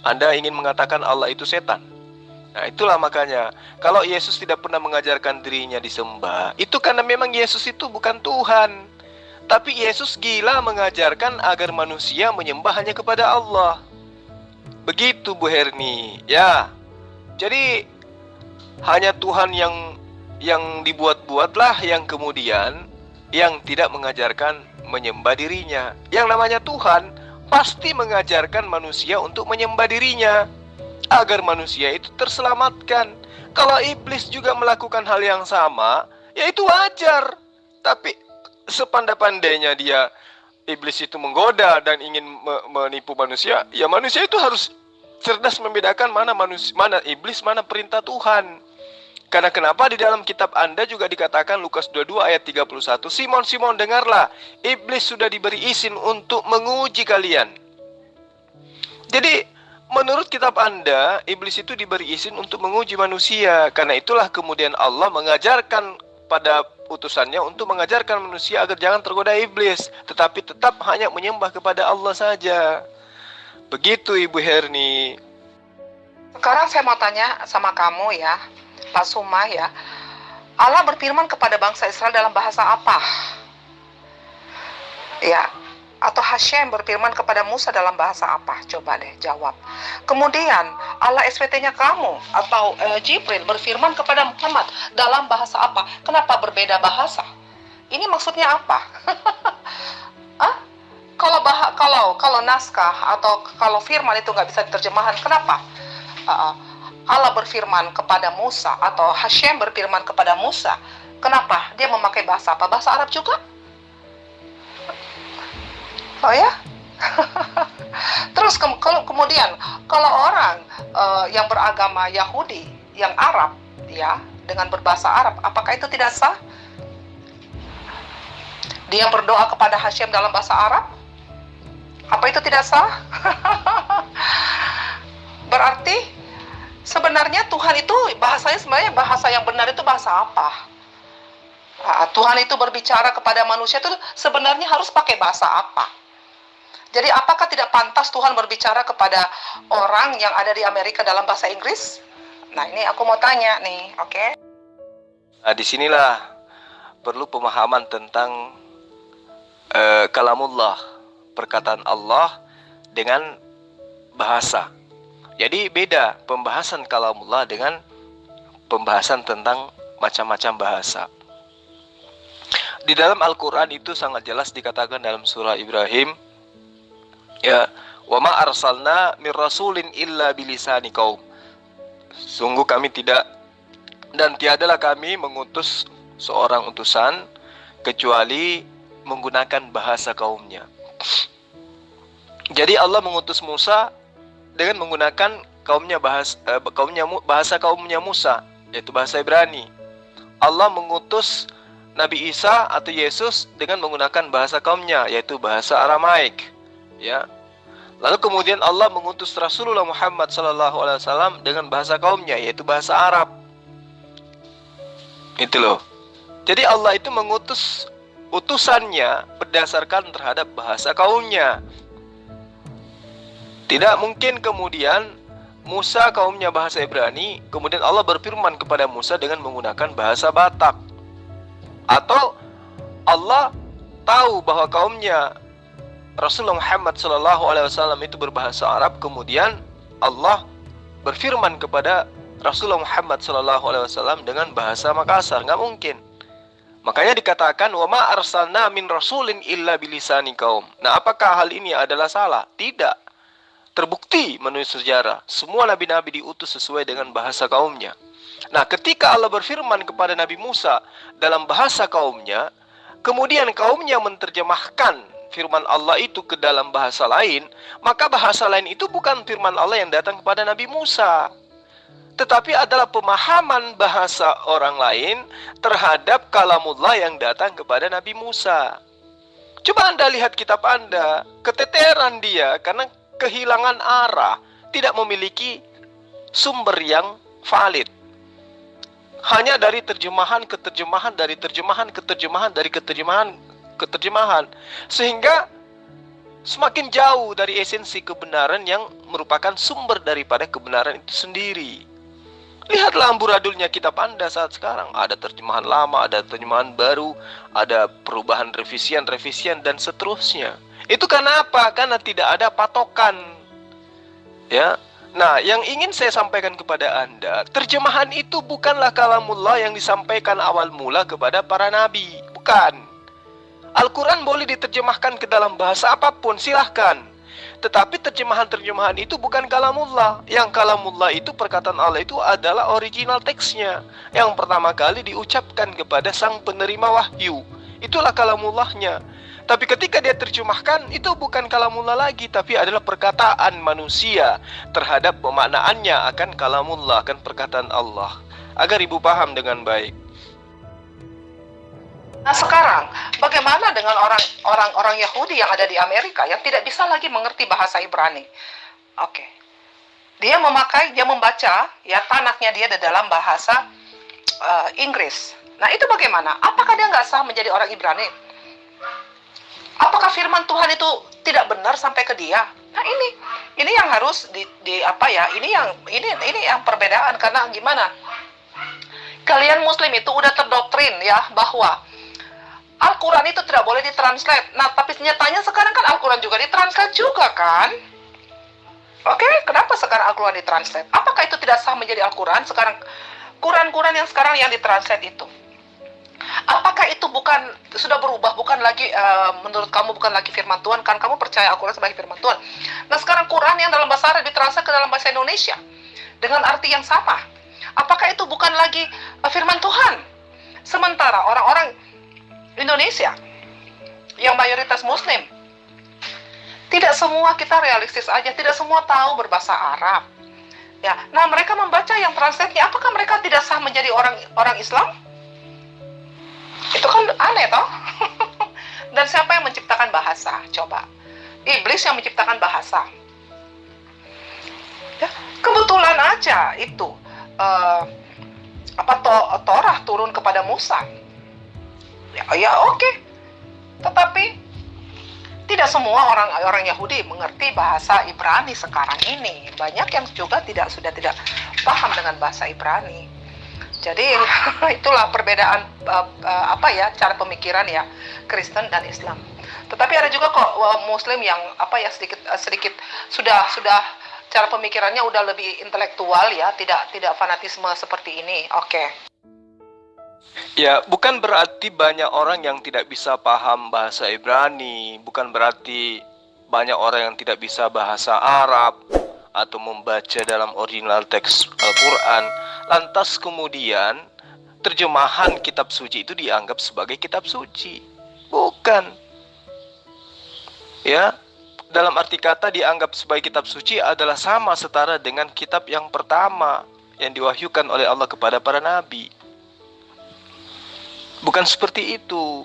Anda ingin mengatakan Allah itu setan? Nah, itulah makanya kalau Yesus tidak pernah mengajarkan dirinya disembah, itu karena memang Yesus itu bukan Tuhan. Tapi Yesus gila mengajarkan agar manusia menyembah hanya kepada Allah. Begitu Bu Herni, ya. Jadi hanya Tuhan yang dibuat-buatlah yang kemudian yang tidak mengajarkan menyembah dirinya. Yang namanya Tuhan pasti mengajarkan manusia untuk menyembah dirinya agar manusia itu terselamatkan. Kalau iblis juga melakukan hal yang sama, ya itu wajar. Tapi sepandai-pandainya iblis itu menggoda dan ingin menipu manusia, ya manusia itu harus cerdas membedakan mana iblis, mana perintah Tuhan. Karena kenapa di dalam kitab Anda juga dikatakan Lukas 22 ayat 31, Simon, Simon, dengarlah, iblis sudah diberi izin untuk menguji kalian. Jadi menurut kitab Anda, iblis itu diberi izin untuk menguji manusia. Karena itulah kemudian Allah mengajarkan pada utusannya untuk mengajarkan manusia agar jangan tergoda iblis, tetapi tetap hanya menyembah kepada Allah saja. Begitu Ibu Herni. Sekarang saya mau tanya sama kamu ya, Pak Suma ya. Allah berfirman kepada bangsa Israel dalam bahasa apa? Ya, atau Hashem berfirman kepada Musa dalam bahasa apa? Coba deh jawab. Kemudian Allah SPT-nya kamu atau Jibril berfirman kepada Muhammad dalam bahasa apa? Kenapa berbeda bahasa? Ini maksudnya apa? Hah? Kalau naskah atau kalau firman itu nggak bisa diterjemahkan, kenapa? Allah berfirman kepada Musa atau Hashem berfirman kepada Musa, kenapa dia memakai bahasa apa? Bahasa Arab juga? Oh ya? Terus kemudian kalau orang yang beragama Yahudi yang Arab ya dengan berbahasa Arab, apakah itu tidak sah? Dia berdoa kepada Hashem dalam bahasa Arab, apa itu tidak sah? Berarti sebenarnya Tuhan itu bahasanya sebenarnya bahasa yang benar itu bahasa apa? Tuhan itu berbicara kepada manusia itu sebenarnya harus pakai bahasa apa? Jadi apakah tidak pantas Tuhan berbicara kepada orang yang ada di Amerika dalam bahasa Inggris? Nah ini aku mau tanya nih, oke? Nah, disinilah perlu pemahaman tentang kalamullah, perkataan Allah dengan bahasa. Jadi beda pembahasan kalamullah dengan pembahasan tentang macam-macam bahasa. Di dalam Al-Quran itu sangat jelas dikatakan dalam surah Ibrahim, ya, wa ma arsalna mir rasulin illa bilisani qaum. Sungguh kami tidak dan tiadalah kami mengutus seorang utusan kecuali menggunakan bahasa kaumnya. Jadi Allah mengutus Musa dengan menggunakan bahasa kaumnya Musa, yaitu bahasa Ibrani. Allah mengutus Nabi Isa atau Yesus dengan menggunakan bahasa kaumnya, yaitu bahasa Aramaik. Ya. Lalu kemudian Allah mengutus Rasulullah Muhammad SAW dengan bahasa kaumnya, yaitu bahasa Arab. Itu loh. Jadi Allah itu mengutus utusannya berdasarkan terhadap bahasa kaumnya. Tidak mungkin kemudian Musa kaumnya bahasa Ibrani, kemudian Allah berfirman kepada Musa dengan menggunakan bahasa Batak. Atau Allah tahu bahwa kaumnya Rasulullah Muhammad SAW itu berbahasa Arab, kemudian Allah berfirman kepada Rasulullah Muhammad SAW dengan bahasa Makassar. Nggak mungkin. Makanya dikatakan wa ma arsalna min rasulin illa bilisani kaum. Nah, apakah hal ini adalah salah? Tidak. Terbukti menurut sejarah, semua nabi-nabi diutus sesuai dengan bahasa kaumnya. Nah, ketika Allah berfirman kepada Nabi Musa dalam bahasa kaumnya, kemudian kaumnya menerjemahkan firman Allah itu ke dalam bahasa lain, maka bahasa lain itu bukan firman Allah yang datang kepada Nabi Musa, tetapi adalah pemahaman bahasa orang lain terhadap kalamullah yang datang kepada Nabi Musa. Coba Anda lihat kitab Anda, keteteran dia karena kehilangan arah, tidak memiliki sumber yang valid. Hanya dari terjemahan ke terjemahan, dari terjemahan ke terjemahan, dari keterjemahan ke terjemahan, sehingga semakin jauh dari esensi kebenaran yang merupakan sumber daripada kebenaran itu sendiri. Lihatlah amburadulnya kitab Anda saat sekarang. Ada terjemahan lama, ada terjemahan baru, ada perubahan revisian, dan seterusnya. Itu karena apa? Karena tidak ada patokan. Ya. Nah, yang ingin saya sampaikan kepada Anda, terjemahan itu bukanlah kalamullah yang disampaikan awal mula kepada para nabi. Bukan. Al-Quran boleh diterjemahkan ke dalam bahasa apapun, silahkan. Tetapi terjemahan-terjemahan itu bukan kalamullah. Yang kalamullah itu, perkataan Allah itu adalah original teksnya, yang pertama kali diucapkan kepada sang penerima wahyu. Itulah kalamullahnya. Tapi ketika dia terjemahkan, itu bukan kalamullah lagi, tapi adalah perkataan manusia terhadap pemaknaannya akan kalamullah, akan perkataan Allah. Agar ibu paham dengan baik. Nah sekarang, bagaimana dengan orang Yahudi yang ada di Amerika yang tidak bisa lagi mengerti bahasa Ibrani? Oke. Dia membaca ya tanaknya dia di dalam bahasa Inggris. Nah itu bagaimana? Apakah dia nggak sah menjadi orang Ibrani? Apakah firman Tuhan itu tidak benar sampai ke dia? Nah, ini yang harus di apa ya? Ini yang perbedaan, karena gimana? Kalian Muslim itu udah terdoktrin ya bahwa Al-Quran itu tidak boleh ditranslate. Nah, tapi nyatanya sekarang kan Al-Quran juga ditranslate juga kan? Oke, kenapa sekarang Al-Quran ditranslate? Apakah itu tidak sah menjadi Al-Quran? Sekarang Quran-Quran yang sekarang yang ditranslate itu, apakah itu sudah berubah, bukan lagi menurut kamu bukan lagi firman Tuhan, kan kamu percaya Al-Quran sebagai firman Tuhan. Nah, sekarang Quran yang dalam bahasa Arab ditranslate ke dalam bahasa Indonesia dengan arti yang sama. Apakah itu bukan lagi firman Tuhan? Sementara orang-orang Indonesia yang mayoritas Muslim, tidak semua kita realistis aja, tidak semua tahu berbahasa Arab. Ya, nah mereka membaca yang translate-nya, apakah mereka tidak sah menjadi orang Islam? Itu kan aneh toh. Dan siapa yang menciptakan bahasa? Coba. Iblis yang menciptakan bahasa. Ya, kebetulan aja itu Torah turun kepada Musa. Ya oke. Tetapi tidak semua orang Yahudi mengerti bahasa Ibrani sekarang ini. Banyak yang juga sudah tidak paham dengan bahasa Ibrani. Jadi itulah perbedaan cara pemikiran ya Kristen dan Islam. Tetapi ada juga kok Muslim yang sedikit sudah cara pemikirannya udah lebih intelektual ya, tidak fanatisme seperti ini. Oke. Ya, bukan berarti banyak orang yang tidak bisa paham bahasa Ibrani, bukan berarti banyak orang yang tidak bisa bahasa Arab atau membaca dalam original teks Al-Quran, lantas kemudian terjemahan kitab suci itu dianggap sebagai kitab suci. Bukan. Ya, dalam arti kata dianggap sebagai kitab suci adalah sama setara dengan kitab yang pertama yang diwahyukan oleh Allah kepada para nabi. Bukan seperti itu.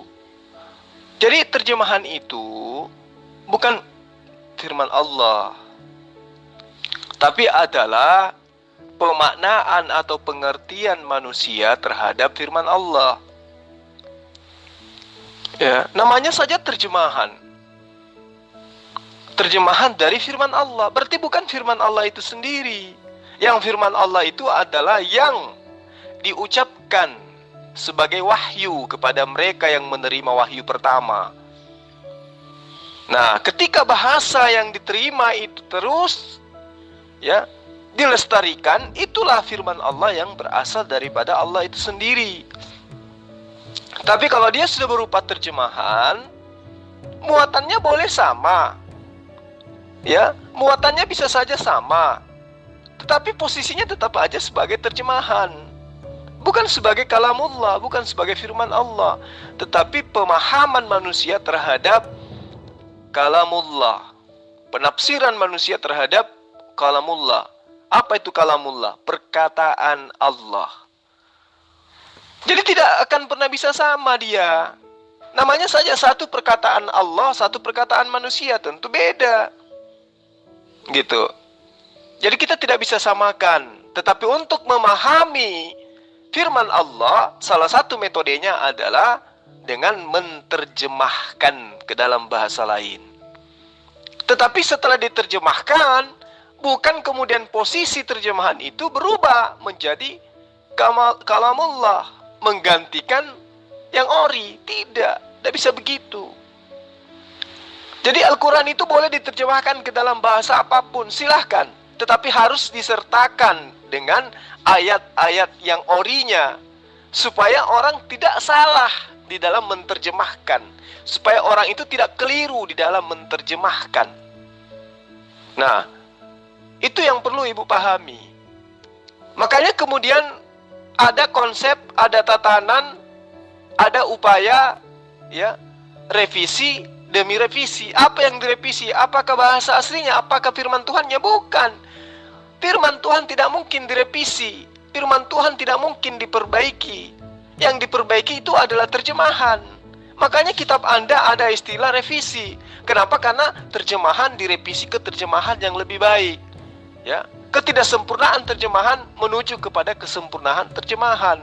Jadi terjemahan itu bukan firman Allah, tapi adalah pemaknaan atau pengertian manusia terhadap firman Allah. Ya, namanya saja terjemahan. Terjemahan dari firman Allah. Berarti bukan firman Allah itu sendiri. Yang firman Allah itu adalah yang diucapkan sebagai wahyu kepada mereka yang menerima wahyu pertama. Nah, ketika bahasa yang diterima itu terus ya dilestarikan, itulah firman Allah yang berasal daripada Allah itu sendiri. Tapi kalau dia sudah berupa terjemahan, muatannya boleh sama. Ya, muatannya bisa saja sama. Tetapi posisinya tetap aja sebagai terjemahan. Bukan sebagai kalamullah, bukan sebagai firman Allah, tetapi pemahaman manusia terhadap kalamullah, penafsiran manusia terhadap kalamullah. Apa itu kalamullah? Perkataan Allah. Jadi tidak akan pernah bisa sama dia. Namanya saja satu perkataan Allah, satu perkataan manusia, tentu beda. Gitu. Jadi kita tidak bisa samakan. Tetapi untuk memahami firman Allah, salah satu metodenya adalah dengan menerjemahkan ke dalam bahasa lain. Tetapi setelah diterjemahkan, bukan kemudian posisi terjemahan itu berubah menjadi kalamullah, menggantikan yang ori. Tidak bisa begitu. Jadi Al-Quran itu boleh diterjemahkan ke dalam bahasa apapun, silahkan. Tetapi harus disertakan dengan ayat-ayat yang orinya, supaya orang tidak salah di dalam menerjemahkan, supaya orang itu tidak keliru di dalam menerjemahkan. Nah, itu yang perlu ibu pahami. Makanya kemudian ada konsep, ada tatanan, ada upaya ya revisi demi revisi. Apa yang direvisi? Apakah bahasa aslinya? Apakah firman Tuhannya? Bukan. Firman Tuhan tidak mungkin direvisi. Firman Tuhan tidak mungkin diperbaiki. Yang diperbaiki itu adalah terjemahan. Makanya kitab Anda ada istilah revisi. Kenapa? Karena terjemahan direvisi ke terjemahan yang lebih baik. Ya, ketidaksempurnaan terjemahan menuju kepada kesempurnaan terjemahan.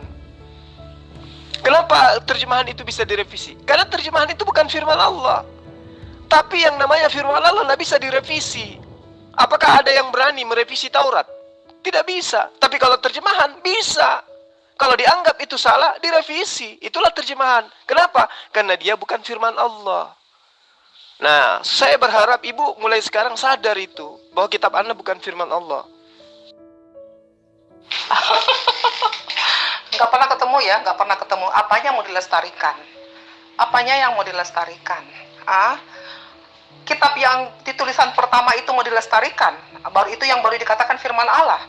Kenapa terjemahan itu bisa direvisi? Karena terjemahan itu bukan firman Allah. Tapi yang namanya firman Allah tidak bisa direvisi. Apakah ada yang berani merevisi Taurat? Tidak bisa. Tapi kalau terjemahan, bisa. Kalau dianggap itu salah, direvisi. Itulah terjemahan. Kenapa? Karena dia bukan firman Allah. Nah, saya berharap ibu mulai sekarang sadar itu. Bahwa kitab Anda bukan firman Allah. Nggak pernah ketemu ya, nggak pernah ketemu. Apanya mau dilestarikan? Apanya yang mau dilestarikan? Kitab yang ditulisan pertama itu mau dilestarikan, baru itu yang baru dikatakan firman Allah.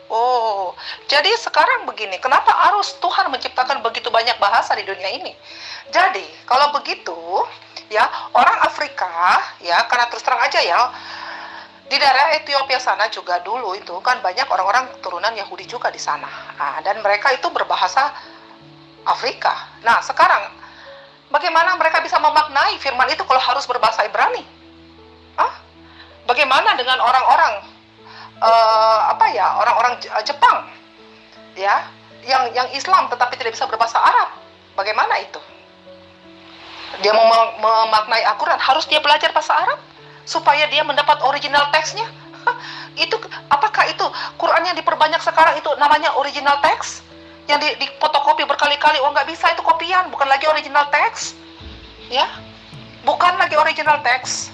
Oh, jadi sekarang begini, kenapa harus Tuhan menciptakan begitu banyak bahasa di dunia ini? Jadi, kalau begitu, ya, orang Afrika, ya, karena terus terang aja ya, di daerah Ethiopia sana juga dulu itu kan banyak orang-orang turunan Yahudi juga di sana. Dan mereka itu berbahasa Afrika. Nah, sekarang bagaimana mereka bisa memaknai firman itu kalau harus berbahasa Ibrani? Bagaimana dengan orang-orang orang-orang Jepang, ya, yang Islam tetapi tidak bisa berbahasa Arab? Bagaimana itu? Dia mau memaknai Al-Quran, harus dia belajar bahasa Arab supaya dia mendapat original teksnya. Itu apakah itu Quran yang diperbanyak sekarang itu namanya original teks? Yang difotokopi berkali-kali? Oh, nggak bisa, itu kopian, bukan lagi original teks, ya, bukan lagi original teks.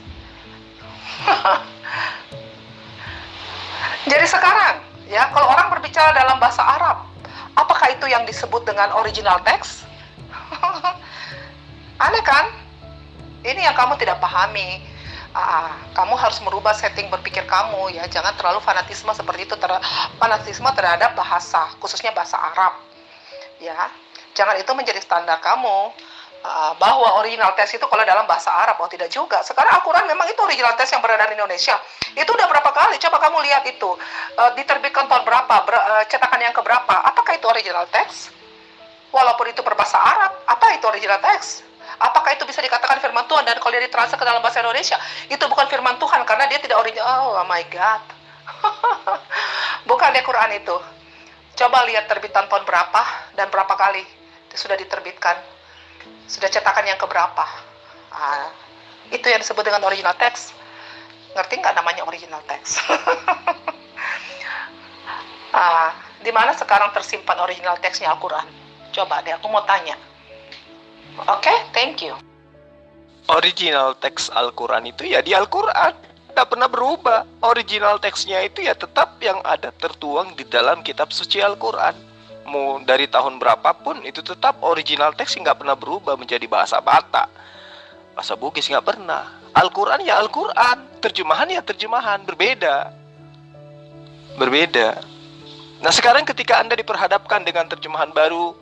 Jadi sekarang, ya, kalau orang berbicara dalam bahasa Arab, apakah itu yang disebut dengan original text? Aneh kan? Ini yang kamu tidak pahami. Kamu harus merubah setting berpikir kamu, ya. Jangan terlalu fanatisme seperti itu, fanatisme terhadap bahasa, khususnya bahasa Arab, ya. Jangan itu menjadi standar kamu. Bahwa original text itu kalau dalam bahasa Arab, oh tidak juga. Sekarang Al-Quran memang itu original text yang beredar di Indonesia. Itu udah berapa kali? Coba kamu lihat itu. Diterbitkan tahun berapa? Cetakan yang keberapa? Apakah itu original text? Walaupun itu berbahasa Arab, apa itu original text? Apakah itu bisa dikatakan firman Tuhan? Dan kalau dia ditranslate ke dalam bahasa Indonesia, itu bukan firman Tuhan karena dia tidak original. Oh my God. Bukan deh Quran itu. Coba lihat terbitan tahun berapa dan berapa kali sudah diterbitkan. Sudah cetakan yang keberapa? Itu yang disebut dengan original text. Ngerti nggak namanya original text? Di mana sekarang tersimpan original teksnya Al-Quran? Coba deh, aku mau tanya. Oke, thank you. Original teks Al-Quran itu ya di Al-Quran. Tidak pernah berubah. Original teksnya itu ya tetap yang ada tertuang di dalam kitab suci Al-Quran. Mau dari tahun berapapun itu tetap original teks nggak pernah berubah menjadi bahasa Batak, bahasa Bugis, nggak pernah. Al-Quran ya Al-Quran, terjemahan ya terjemahan, berbeda. Nah sekarang ketika Anda diperhadapkan dengan terjemahan baru,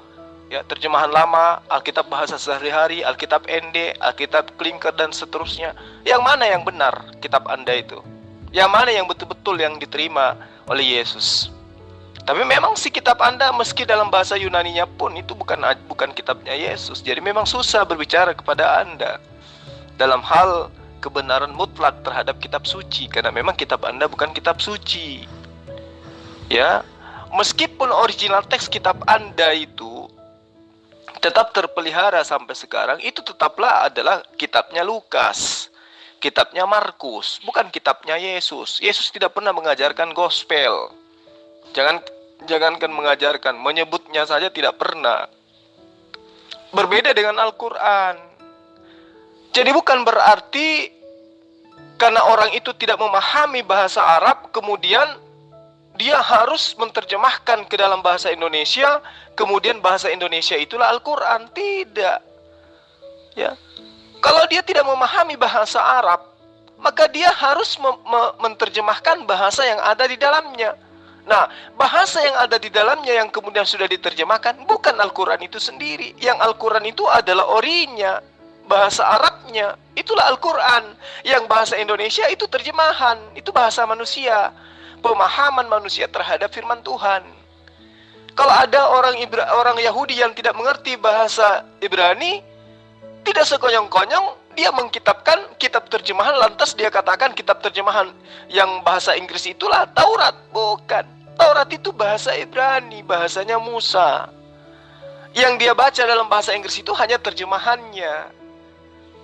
ya terjemahan lama, Alkitab bahasa sehari-hari, Alkitab ND, Alkitab Klinker dan seterusnya, yang mana yang benar kitab Anda itu? Yang mana yang betul-betul yang diterima oleh Yesus? Tapi memang si kitab Anda meski dalam bahasa Yunaninya pun itu bukan kitabnya Yesus. Jadi memang susah berbicara kepada Anda dalam hal kebenaran mutlak terhadap kitab suci karena memang kitab Anda bukan kitab suci. Ya, meskipun original teks kitab Anda itu tetap terpelihara sampai sekarang, itu tetaplah adalah kitabnya Lukas, kitabnya Markus, bukan kitabnya Yesus. Yesus tidak pernah mengajarkan gospel. Jangankan mengajarkan, menyebutnya saja tidak pernah. Berbeda dengan Al-Quran. Jadi bukan berarti karena orang itu tidak memahami bahasa Arab, kemudian dia harus menerjemahkan ke dalam bahasa Indonesia, kemudian bahasa Indonesia itulah Al-Quran. Tidak. Ya. Kalau dia tidak memahami bahasa Arab, maka dia harus menerjemahkan bahasa yang ada di dalamnya. Nah, bahasa yang ada di dalamnya yang kemudian sudah diterjemahkan bukan Al-Quran itu sendiri. Yang Al-Quran itu adalah orinya, bahasa Arabnya, itulah Al-Quran. Yang bahasa Indonesia itu terjemahan, itu bahasa manusia, pemahaman manusia terhadap firman Tuhan. Kalau ada orang Yahudi yang tidak mengerti bahasa Ibrani, tidak sekonyong-konyong dia mengkitabkan kitab terjemahan, lantas dia katakan kitab terjemahan yang bahasa Inggris itulah Taurat. Bukan. Taurat itu bahasa Ibrani, bahasanya Musa. Yang dia baca dalam bahasa Inggris itu hanya terjemahannya.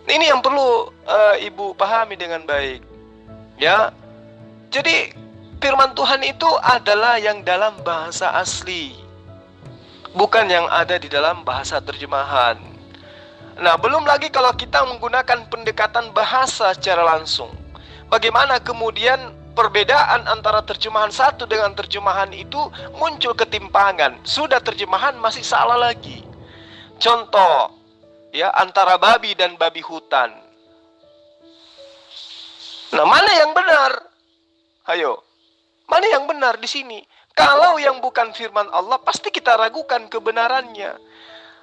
Ini yang perlu Ibu pahami dengan baik. Ya. Jadi firman Tuhan itu adalah yang dalam bahasa asli, bukan yang ada di dalam bahasa terjemahan. Nah, belum lagi kalau kita menggunakan pendekatan bahasa secara langsung. Bagaimana kemudian perbedaan antara terjemahan satu dengan terjemahan itu muncul ketimpangan. Sudah terjemahan masih salah lagi. Contoh, ya, antara babi dan babi hutan. Nah, mana yang benar? Ayo, mana yang benar di sini? Kalau yang bukan firman Allah, pasti kita ragukan kebenarannya.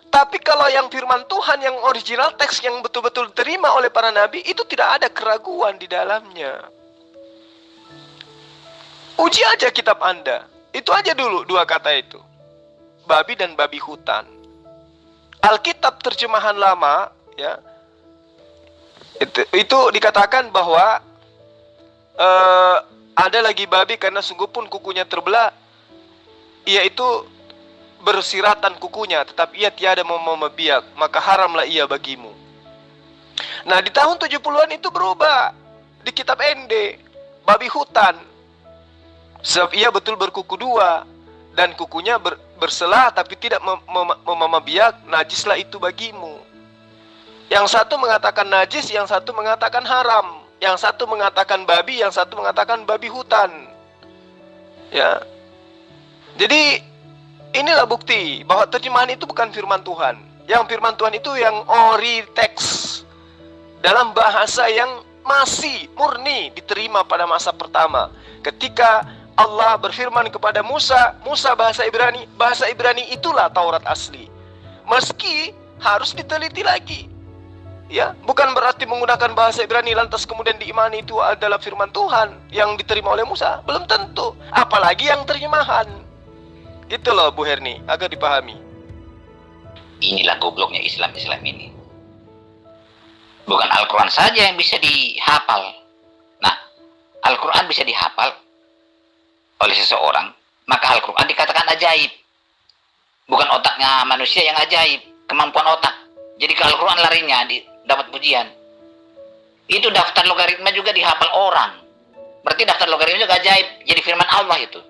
Tapi kalau yang firman Tuhan, yang original teks yang betul-betul diterima oleh para nabi, itu tidak ada keraguan di dalamnya. Uji aja kitab Anda. Itu aja dulu dua kata itu. Babi dan babi hutan. Alkitab terjemahan lama, ya, itu dikatakan bahwa ada lagi babi karena sungguh pun kukunya terbelah, ia itu bersiratan kukunya, tetapi ia tiada mau membiak, maka haramlah ia bagimu. Nah, di tahun 70-an itu berubah di kitab ND, babi hutan, sebab ia betul berkuku dua, dan kukunya berselah tapi tidak membiak, najislah itu bagimu. Yang satu mengatakan najis, yang satu mengatakan haram. Yang satu mengatakan babi, yang satu mengatakan babi hutan. Ya. Jadi inilah bukti bahwa terjemahan itu bukan firman Tuhan. Yang firman Tuhan itu yang ori teks, dalam bahasa yang masih murni diterima pada masa pertama. Ketika Allah berfirman kepada Musa, Musa bahasa Ibrani itulah Taurat asli. Meski harus diteliti lagi. Ya, bukan berarti menggunakan bahasa Ibrani lantas kemudian diimani itu adalah firman Tuhan yang diterima oleh Musa. Belum tentu. Apalagi yang terjemahan. Itu loh Bu Herni, agar dipahami. Inilah gobloknya Islam ini. Bukan Al-Quran saja yang bisa dihafal. Nah, Al-Quran bisa dihafal oleh seseorang, maka Al-Quran dikatakan ajaib. Bukan otaknya manusia yang ajaib, kemampuan otak. Jadi ke Al-Quran larinya dapat pujian. Itu daftar logaritma juga dihafal orang. Berarti daftar logaritma juga ajaib. Jadi firman Allah itu.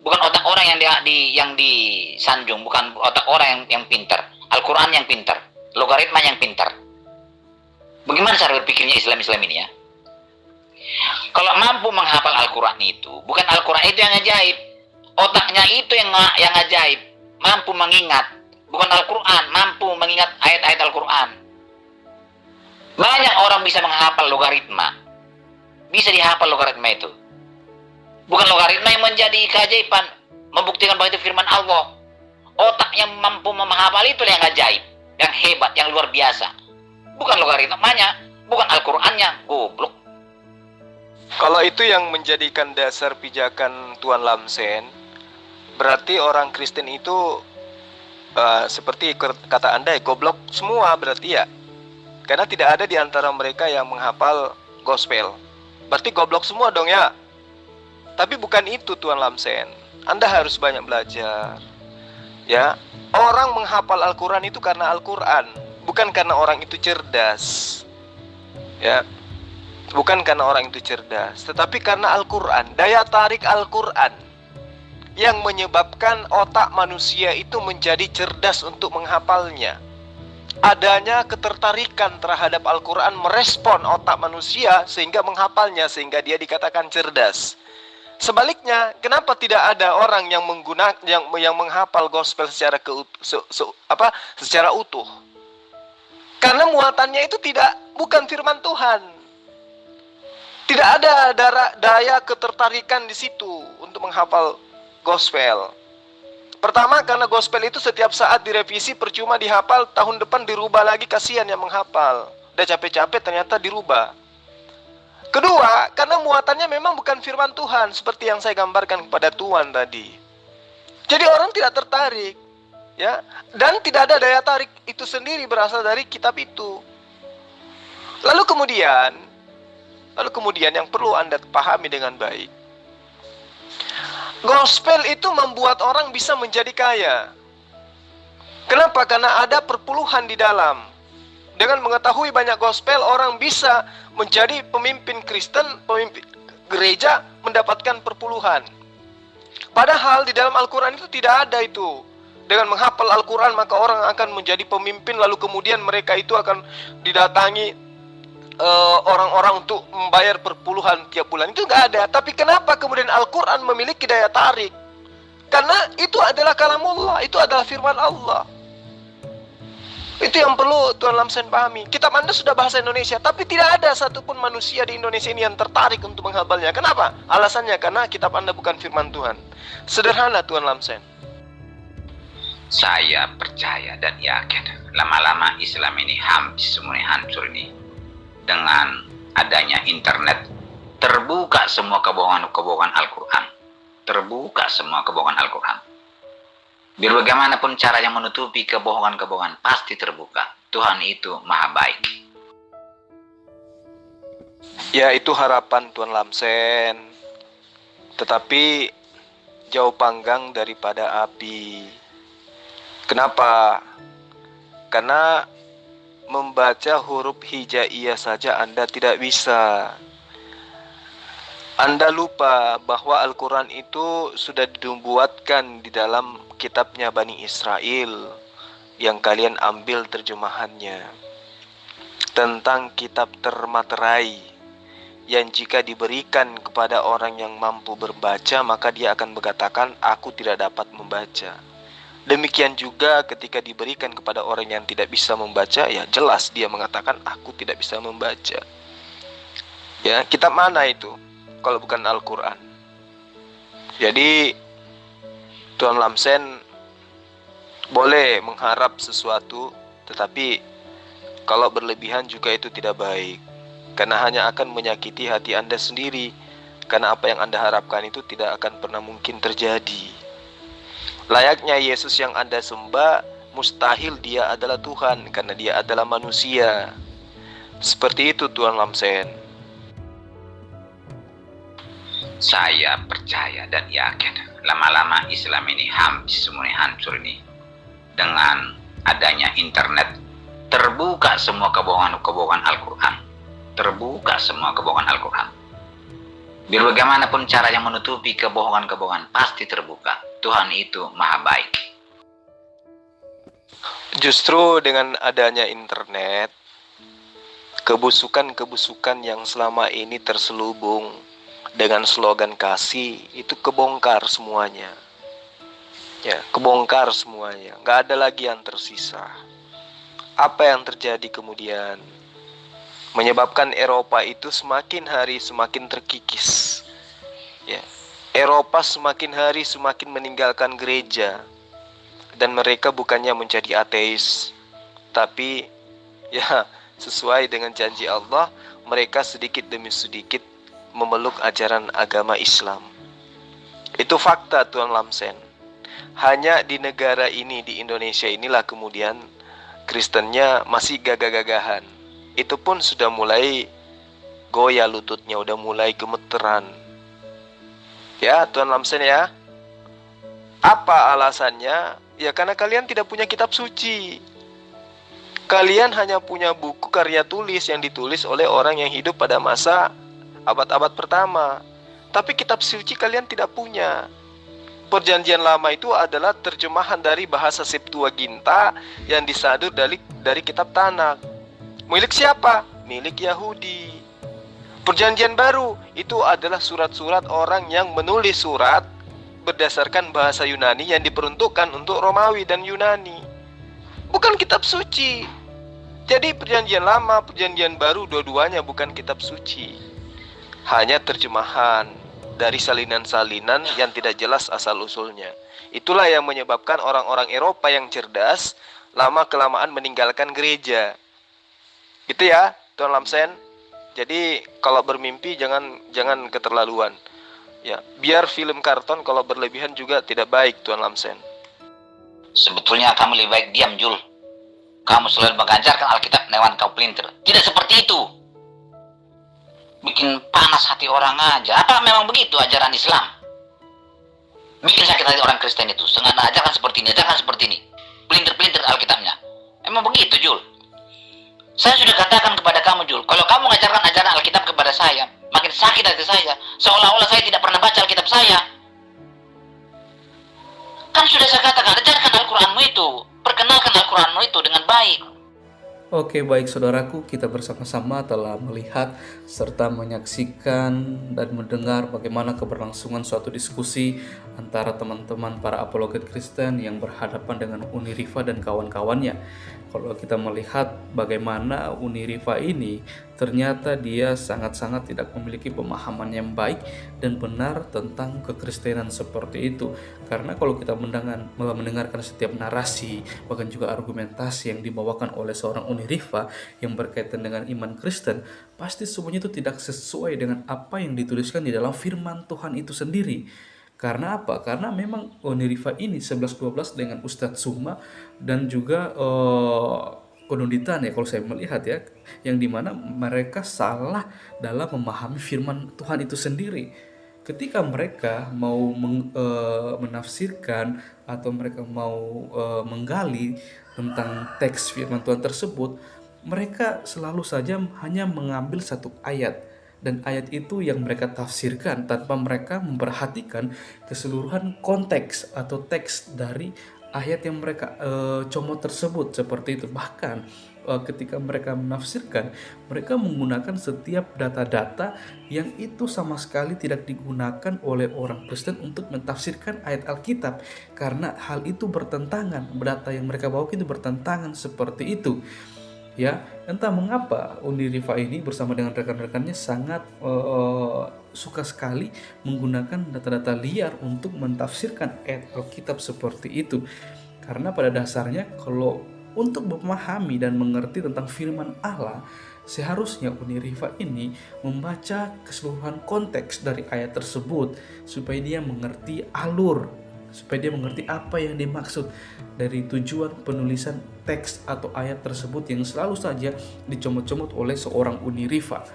Bukan otak orang yang disanjung, bukan otak orang yang pintar. Al-Quran yang pintar, logaritma yang pintar. Bagaimana cara berpikirnya Islam ini ya? Kalau mampu menghafal Al-Quran itu, bukan Al-Quran itu yang ajaib. Otaknya itu yang ajaib. Mampu mengingat. Bukan Al-Quran, mampu mengingat ayat-ayat Al-Quran. Banyak orang bisa menghafal logaritma. Bisa dihafal logaritma itu. Bukan logaritma yang menjadi keajaiban, membuktikan bahwa itu firman Allah. Otak yang mampu menghafal itu yang ajaib, yang hebat, yang luar biasa. Bukan logaritmanya, bukan Al-Qurannya, goblok. Kalau itu yang menjadikan dasar pijakan Tuan Lamsen, berarti orang Kristen itu seperti kata Anda, goblok semua berarti ya. Karena tidak ada di antara mereka yang menghafal gospel. Berarti goblok semua dong ya. Tapi bukan itu Tuan Lamsen. Anda harus banyak belajar. Ya, orang menghafal Al-Quran itu karena Al-Quran, bukan karena orang itu cerdas. Ya. Bukan karena orang itu cerdas, tetapi karena Al-Quran, daya tarik Al-Quran yang menyebabkan otak manusia itu menjadi cerdas untuk menghafalnya. Adanya ketertarikan terhadap Al-Quran merespon otak manusia sehingga menghafalnya, sehingga dia dikatakan cerdas. Sebaliknya, kenapa tidak ada orang yang menghafal gospel secara secara utuh? Karena muatannya itu bukan firman Tuhan. Tidak ada daya ketertarikan di situ untuk menghafal gospel. Pertama, karena gospel itu setiap saat direvisi, percuma dihafal, tahun depan dirubah lagi, kasihan yang menghafal. Udah capek-capek ternyata dirubah. Kedua, karena muatannya memang bukan firman Tuhan, seperti yang saya gambarkan kepada Tuan tadi. Jadi orang tidak tertarik, ya, dan tidak ada daya tarik itu sendiri berasal dari kitab itu. Lalu kemudian yang perlu Anda pahami dengan baik, gospel itu membuat orang bisa menjadi kaya. Kenapa? Karena ada perpuluhan di dalam. Dengan mengetahui banyak gospel, orang bisa menjadi pemimpin Kristen, pemimpin gereja, mendapatkan perpuluhan. Padahal di dalam Al-Quran itu tidak ada itu. Dengan menghafal Al-Quran maka orang akan menjadi pemimpin, lalu kemudian mereka itu akan didatangi orang-orang untuk membayar perpuluhan tiap bulan. Itu nggak ada. Tapi kenapa kemudian Al-Quran memiliki daya tarik? Karena itu adalah kalamullah, itu adalah firman Allah. Itu yang perlu Tuan Lamsen pahami. Kitab Anda sudah bahasa Indonesia, tapi tidak ada satupun manusia di Indonesia ini yang tertarik untuk menghafalnya. Kenapa? Alasannya karena kitab Anda bukan firman Tuhan. Sederhana Tuan Lamsen. Saya percaya dan yakin lama-lama Islam ini semuanya hancur ini. Dengan adanya internet, terbuka semua kebohongan-kebohongan Al-Quran. Terbuka semua kebohongan Al-Quran. Biar bagaimanapun cara yang menutupi kebohongan-kebohongan pasti terbuka. Tuhan itu maha baik. Ya, itu harapan Tuan Lamsen. Tetapi jauh panggang daripada api. Kenapa? Karena membaca huruf hijaiyah saja Anda tidak bisa. Anda lupa bahwa Al-Quran itu sudah dibuatkan di dalam kitabnya Bani Israel yang kalian ambil terjemahannya, tentang kitab termaterai yang jika diberikan kepada orang yang mampu berbaca maka dia akan berkatakan aku tidak dapat membaca. Demikian juga ketika diberikan kepada orang yang tidak bisa membaca, ya jelas dia mengatakan aku tidak bisa membaca. Ya, kitab mana itu kalau bukan Al-Quran? Jadi Tuan Lamsen boleh mengharap sesuatu, tetapi kalau berlebihan juga itu tidak baik, karena hanya akan menyakiti hati Anda sendiri. Karena apa yang Anda harapkan itu tidak akan pernah mungkin terjadi. Layaknya Yesus yang Anda sembah, mustahil dia adalah Tuhan, karena dia adalah manusia. Seperti itu Tuan Lamsen. Saya percaya dan yakin lama-lama Islam ini semuanya hancur ini. Dengan adanya internet, terbuka semua kebohongan-kebohongan Al-Quran. Terbuka semua kebohongan Al-Quran. Biar bagaimanapun cara yang menutupi kebohongan-kebohongan pasti terbuka. Tuhan itu maha baik. Justru dengan adanya internet, kebusukan-kebusukan yang selama ini terselubung dengan slogan kasih itu kebongkar semuanya. Ya, kebongkar semuanya. Gak ada lagi yang tersisa. Apa yang terjadi kemudian? Menyebabkan Eropa itu semakin hari semakin terkikis. Ya, Eropa semakin hari semakin meninggalkan gereja. Dan mereka bukannya menjadi ateis, tapi ya sesuai dengan janji Allah, mereka sedikit demi sedikit memeluk ajaran agama Islam. Itu fakta Tuan Lamsen. Hanya di negara ini, di Indonesia inilah kemudian Kristennya masih gagah-gagahan. Itu pun sudah mulai goyah lututnya, udah mulai gemeteran. Ya Tuan Lamsen ya. Apa alasannya? Ya karena kalian tidak punya kitab suci. Kalian hanya punya buku karya tulis yang ditulis oleh orang yang hidup pada masa abad-abad pertama. Tapi kitab suci kalian tidak punya. Perjanjian lama itu adalah terjemahan dari bahasa Septuaginta yang disadur dari kitab Tanakh. Milik siapa? Milik Yahudi. Perjanjian baru itu adalah surat-surat orang yang menulis surat berdasarkan bahasa Yunani yang diperuntukkan untuk Romawi dan Yunani. Bukan kitab suci. Jadi perjanjian lama, perjanjian baru dua-duanya bukan kitab suci. Hanya terjemahan dari salinan-salinan yang tidak jelas asal-usulnya. Itulah yang menyebabkan orang-orang Eropa yang cerdas lama-kelamaan meninggalkan gereja. Gitu ya, Tuan Lamsen. Jadi kalau bermimpi jangan keterlaluan. Ya, biar film karton kalau berlebihan juga tidak baik, Tuan Lamsen. Sebetulnya kamu lebih baik diam, Jul. Kamu selalu mengajarkan Alkitab lewat kau pelintir. Tidak seperti itu. Bikin panas hati orang aja. Apa memang begitu ajaran Islam? Bikin sakit hati orang Kristen itu. Sengaja ajarkan seperti ini, ajarkan seperti ini. Pelintir-pelintir Alkitabnya. Emang begitu, Jul? Saya sudah katakan kepada kamu, Jul, kalau kamu mengajarkan ajaran Alkitab kepada saya, makin sakit hati saya, seolah-olah saya tidak pernah baca Alkitab saya. Kan sudah saya katakan, ajarkan Al-Quranmu itu, perkenalkan Al-Quranmu itu dengan baik. Oke, baik saudaraku, kita bersama-sama telah melihat serta menyaksikan dan mendengar bagaimana keberlangsungan suatu diskusi antara teman-teman para apologet Kristen yang berhadapan dengan Uniriva dan kawan-kawannya. Kalau kita melihat bagaimana Uniriva ini, ternyata dia sangat-sangat tidak memiliki pemahaman yang baik dan benar tentang kekristenan seperti itu. Karena kalau kita mendengarkan setiap narasi, bahkan juga argumentasi yang dibawakan oleh seorang Uniriva yang berkaitan dengan iman Kristen, pasti semuanya itu tidak sesuai dengan apa yang dituliskan di dalam firman Tuhan itu sendiri. Karena apa? Karena memang Uniriva ini 11-12 dengan Ustadz Suma dan juga Konunditan ya, kalau saya melihat ya, yang dimana mereka salah dalam memahami firman Tuhan itu sendiri. Ketika mereka mau menafsirkan atau mereka mau menggali tentang teks firman Tuhan tersebut, mereka selalu saja hanya mengambil satu ayat, dan ayat itu yang mereka tafsirkan tanpa mereka memperhatikan keseluruhan konteks atau teks dari ayat yang mereka comot tersebut seperti itu. Bahkan ketika mereka menafsirkan, mereka menggunakan setiap data-data yang itu sama sekali tidak digunakan oleh orang Kristen untuk mentafsirkan ayat Alkitab, karena hal itu bertentangan, data yang mereka bawa itu bertentangan seperti itu. Ya, entah mengapa Uniriva ini bersama dengan rekan-rekannya sangat suka sekali menggunakan data-data liar untuk mentafsirkan ayat Alkitab seperti itu. Karena pada dasarnya kalau untuk memahami dan mengerti tentang firman Allah, seharusnya Uniriva ini membaca keseluruhan konteks dari ayat tersebut supaya dia mengerti alur, supaya dia mengerti apa yang dimaksud dari tujuan penulisan teks atau ayat tersebut yang selalu saja dicomot-comot oleh seorang Uniriva.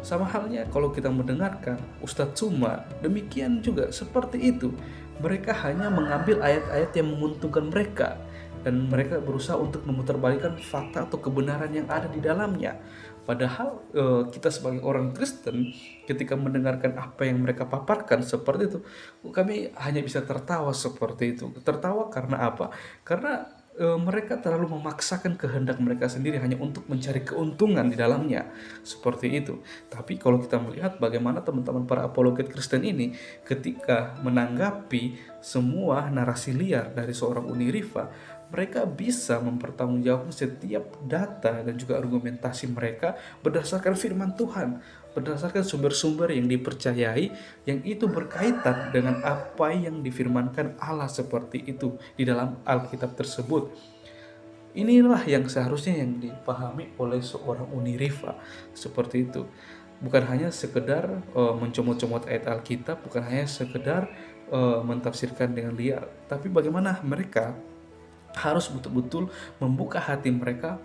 Sama halnya kalau kita mendengarkan Ustadz Suma, demikian juga seperti itu. Mereka hanya mengambil ayat-ayat yang menguntungkan mereka, dan mereka berusaha untuk memutarbalikkan fakta atau kebenaran yang ada di dalamnya. Padahal kita sebagai orang Kristen ketika mendengarkan apa yang mereka paparkan seperti itu, kami hanya bisa tertawa seperti itu. Tertawa karena apa? Karena mereka terlalu memaksakan kehendak mereka sendiri hanya untuk mencari keuntungan di dalamnya, seperti itu. Tapi kalau kita melihat bagaimana teman-teman para apologet Kristen ini ketika menanggapi semua narasi liar dari seorang Uniriva, mereka bisa mempertanggungjawabkan setiap data dan juga argumentasi mereka berdasarkan firman Tuhan, berdasarkan sumber-sumber yang dipercayai, yang itu berkaitan dengan apa yang difirmankan Allah seperti itu di dalam Alkitab tersebut. Inilah yang seharusnya yang dipahami oleh seorang Uniriva seperti itu. Bukan hanya sekedar mencomot-comot ayat Alkitab, bukan hanya sekedar mentafsirkan dengan liar, tapi bagaimana mereka harus betul-betul membuka hati mereka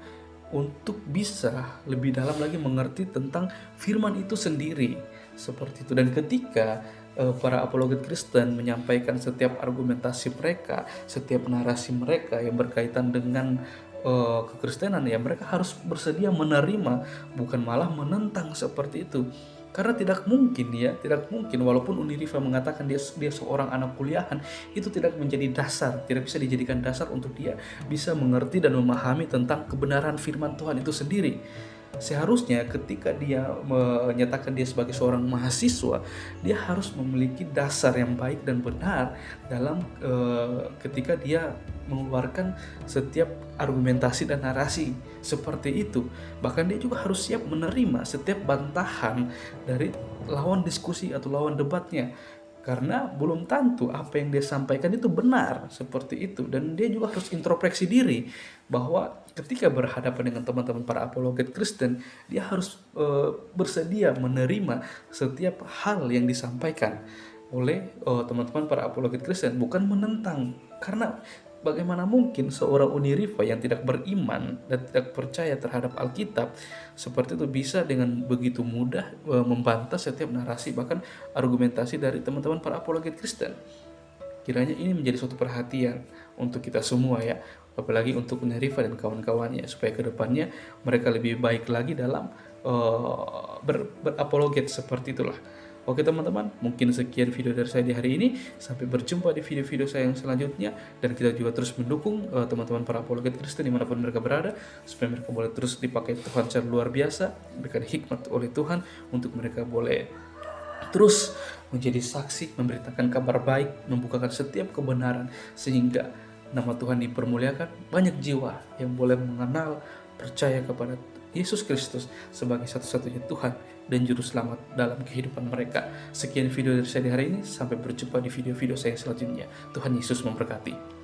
untuk bisa lebih dalam lagi mengerti tentang firman itu sendiri seperti itu. Dan ketika para apologet Kristen menyampaikan setiap argumentasi mereka, setiap narasi mereka yang berkaitan dengan kekristenan, ya mereka harus bersedia menerima, bukan malah menentang seperti itu. Karena tidak mungkin walaupun Uniriva mengatakan dia seorang anak kuliahan, itu tidak menjadi dasar, tidak bisa dijadikan dasar untuk dia bisa mengerti dan memahami tentang kebenaran firman Tuhan itu sendiri. Seharusnya ketika dia menyatakan dia sebagai seorang mahasiswa, dia harus memiliki dasar yang baik dan benar dalam ketika dia mengeluarkan setiap argumentasi dan narasi seperti itu. Bahkan dia juga harus siap menerima setiap bantahan dari lawan diskusi atau lawan debatnya, karena belum tentu apa yang dia sampaikan itu benar seperti itu. Dan dia juga harus introspeksi diri bahwa ketika berhadapan dengan teman-teman para apologet Kristen, dia harus bersedia menerima setiap hal yang disampaikan oleh teman-teman para apologet Kristen, bukan menentang. Karena bagaimana mungkin seorang Uniriva yang tidak beriman dan tidak percaya terhadap Alkitab seperti itu bisa dengan begitu mudah membantah setiap narasi bahkan argumentasi dari teman-teman para apologet Kristen. Kiranya ini menjadi suatu perhatian untuk kita semua ya, apalagi untuk Nerifa dan kawan-kawannya, supaya kedepannya mereka lebih baik lagi dalam berapologet seperti itulah. Oke teman-teman, mungkin sekian video dari saya di hari ini. Sampai berjumpa di video-video saya yang selanjutnya. Dan kita juga terus mendukung teman-teman para apologet Kristen dimanapun mereka berada, supaya mereka boleh terus dipakai Tuhan secara luar biasa, diberikan hikmat oleh Tuhan untuk mereka boleh terus menjadi saksi, memberitakan kabar baik, membukakan setiap kebenaran, sehingga nama Tuhan dipermuliakan. Banyak jiwa yang boleh mengenal, percaya kepada Yesus Kristus sebagai satu-satunya Tuhan dan Juru Selamat dalam kehidupan mereka. Sekian video dari saya di hari ini. Sampai berjumpa di video-video saya selanjutnya. Tuhan Yesus memberkati.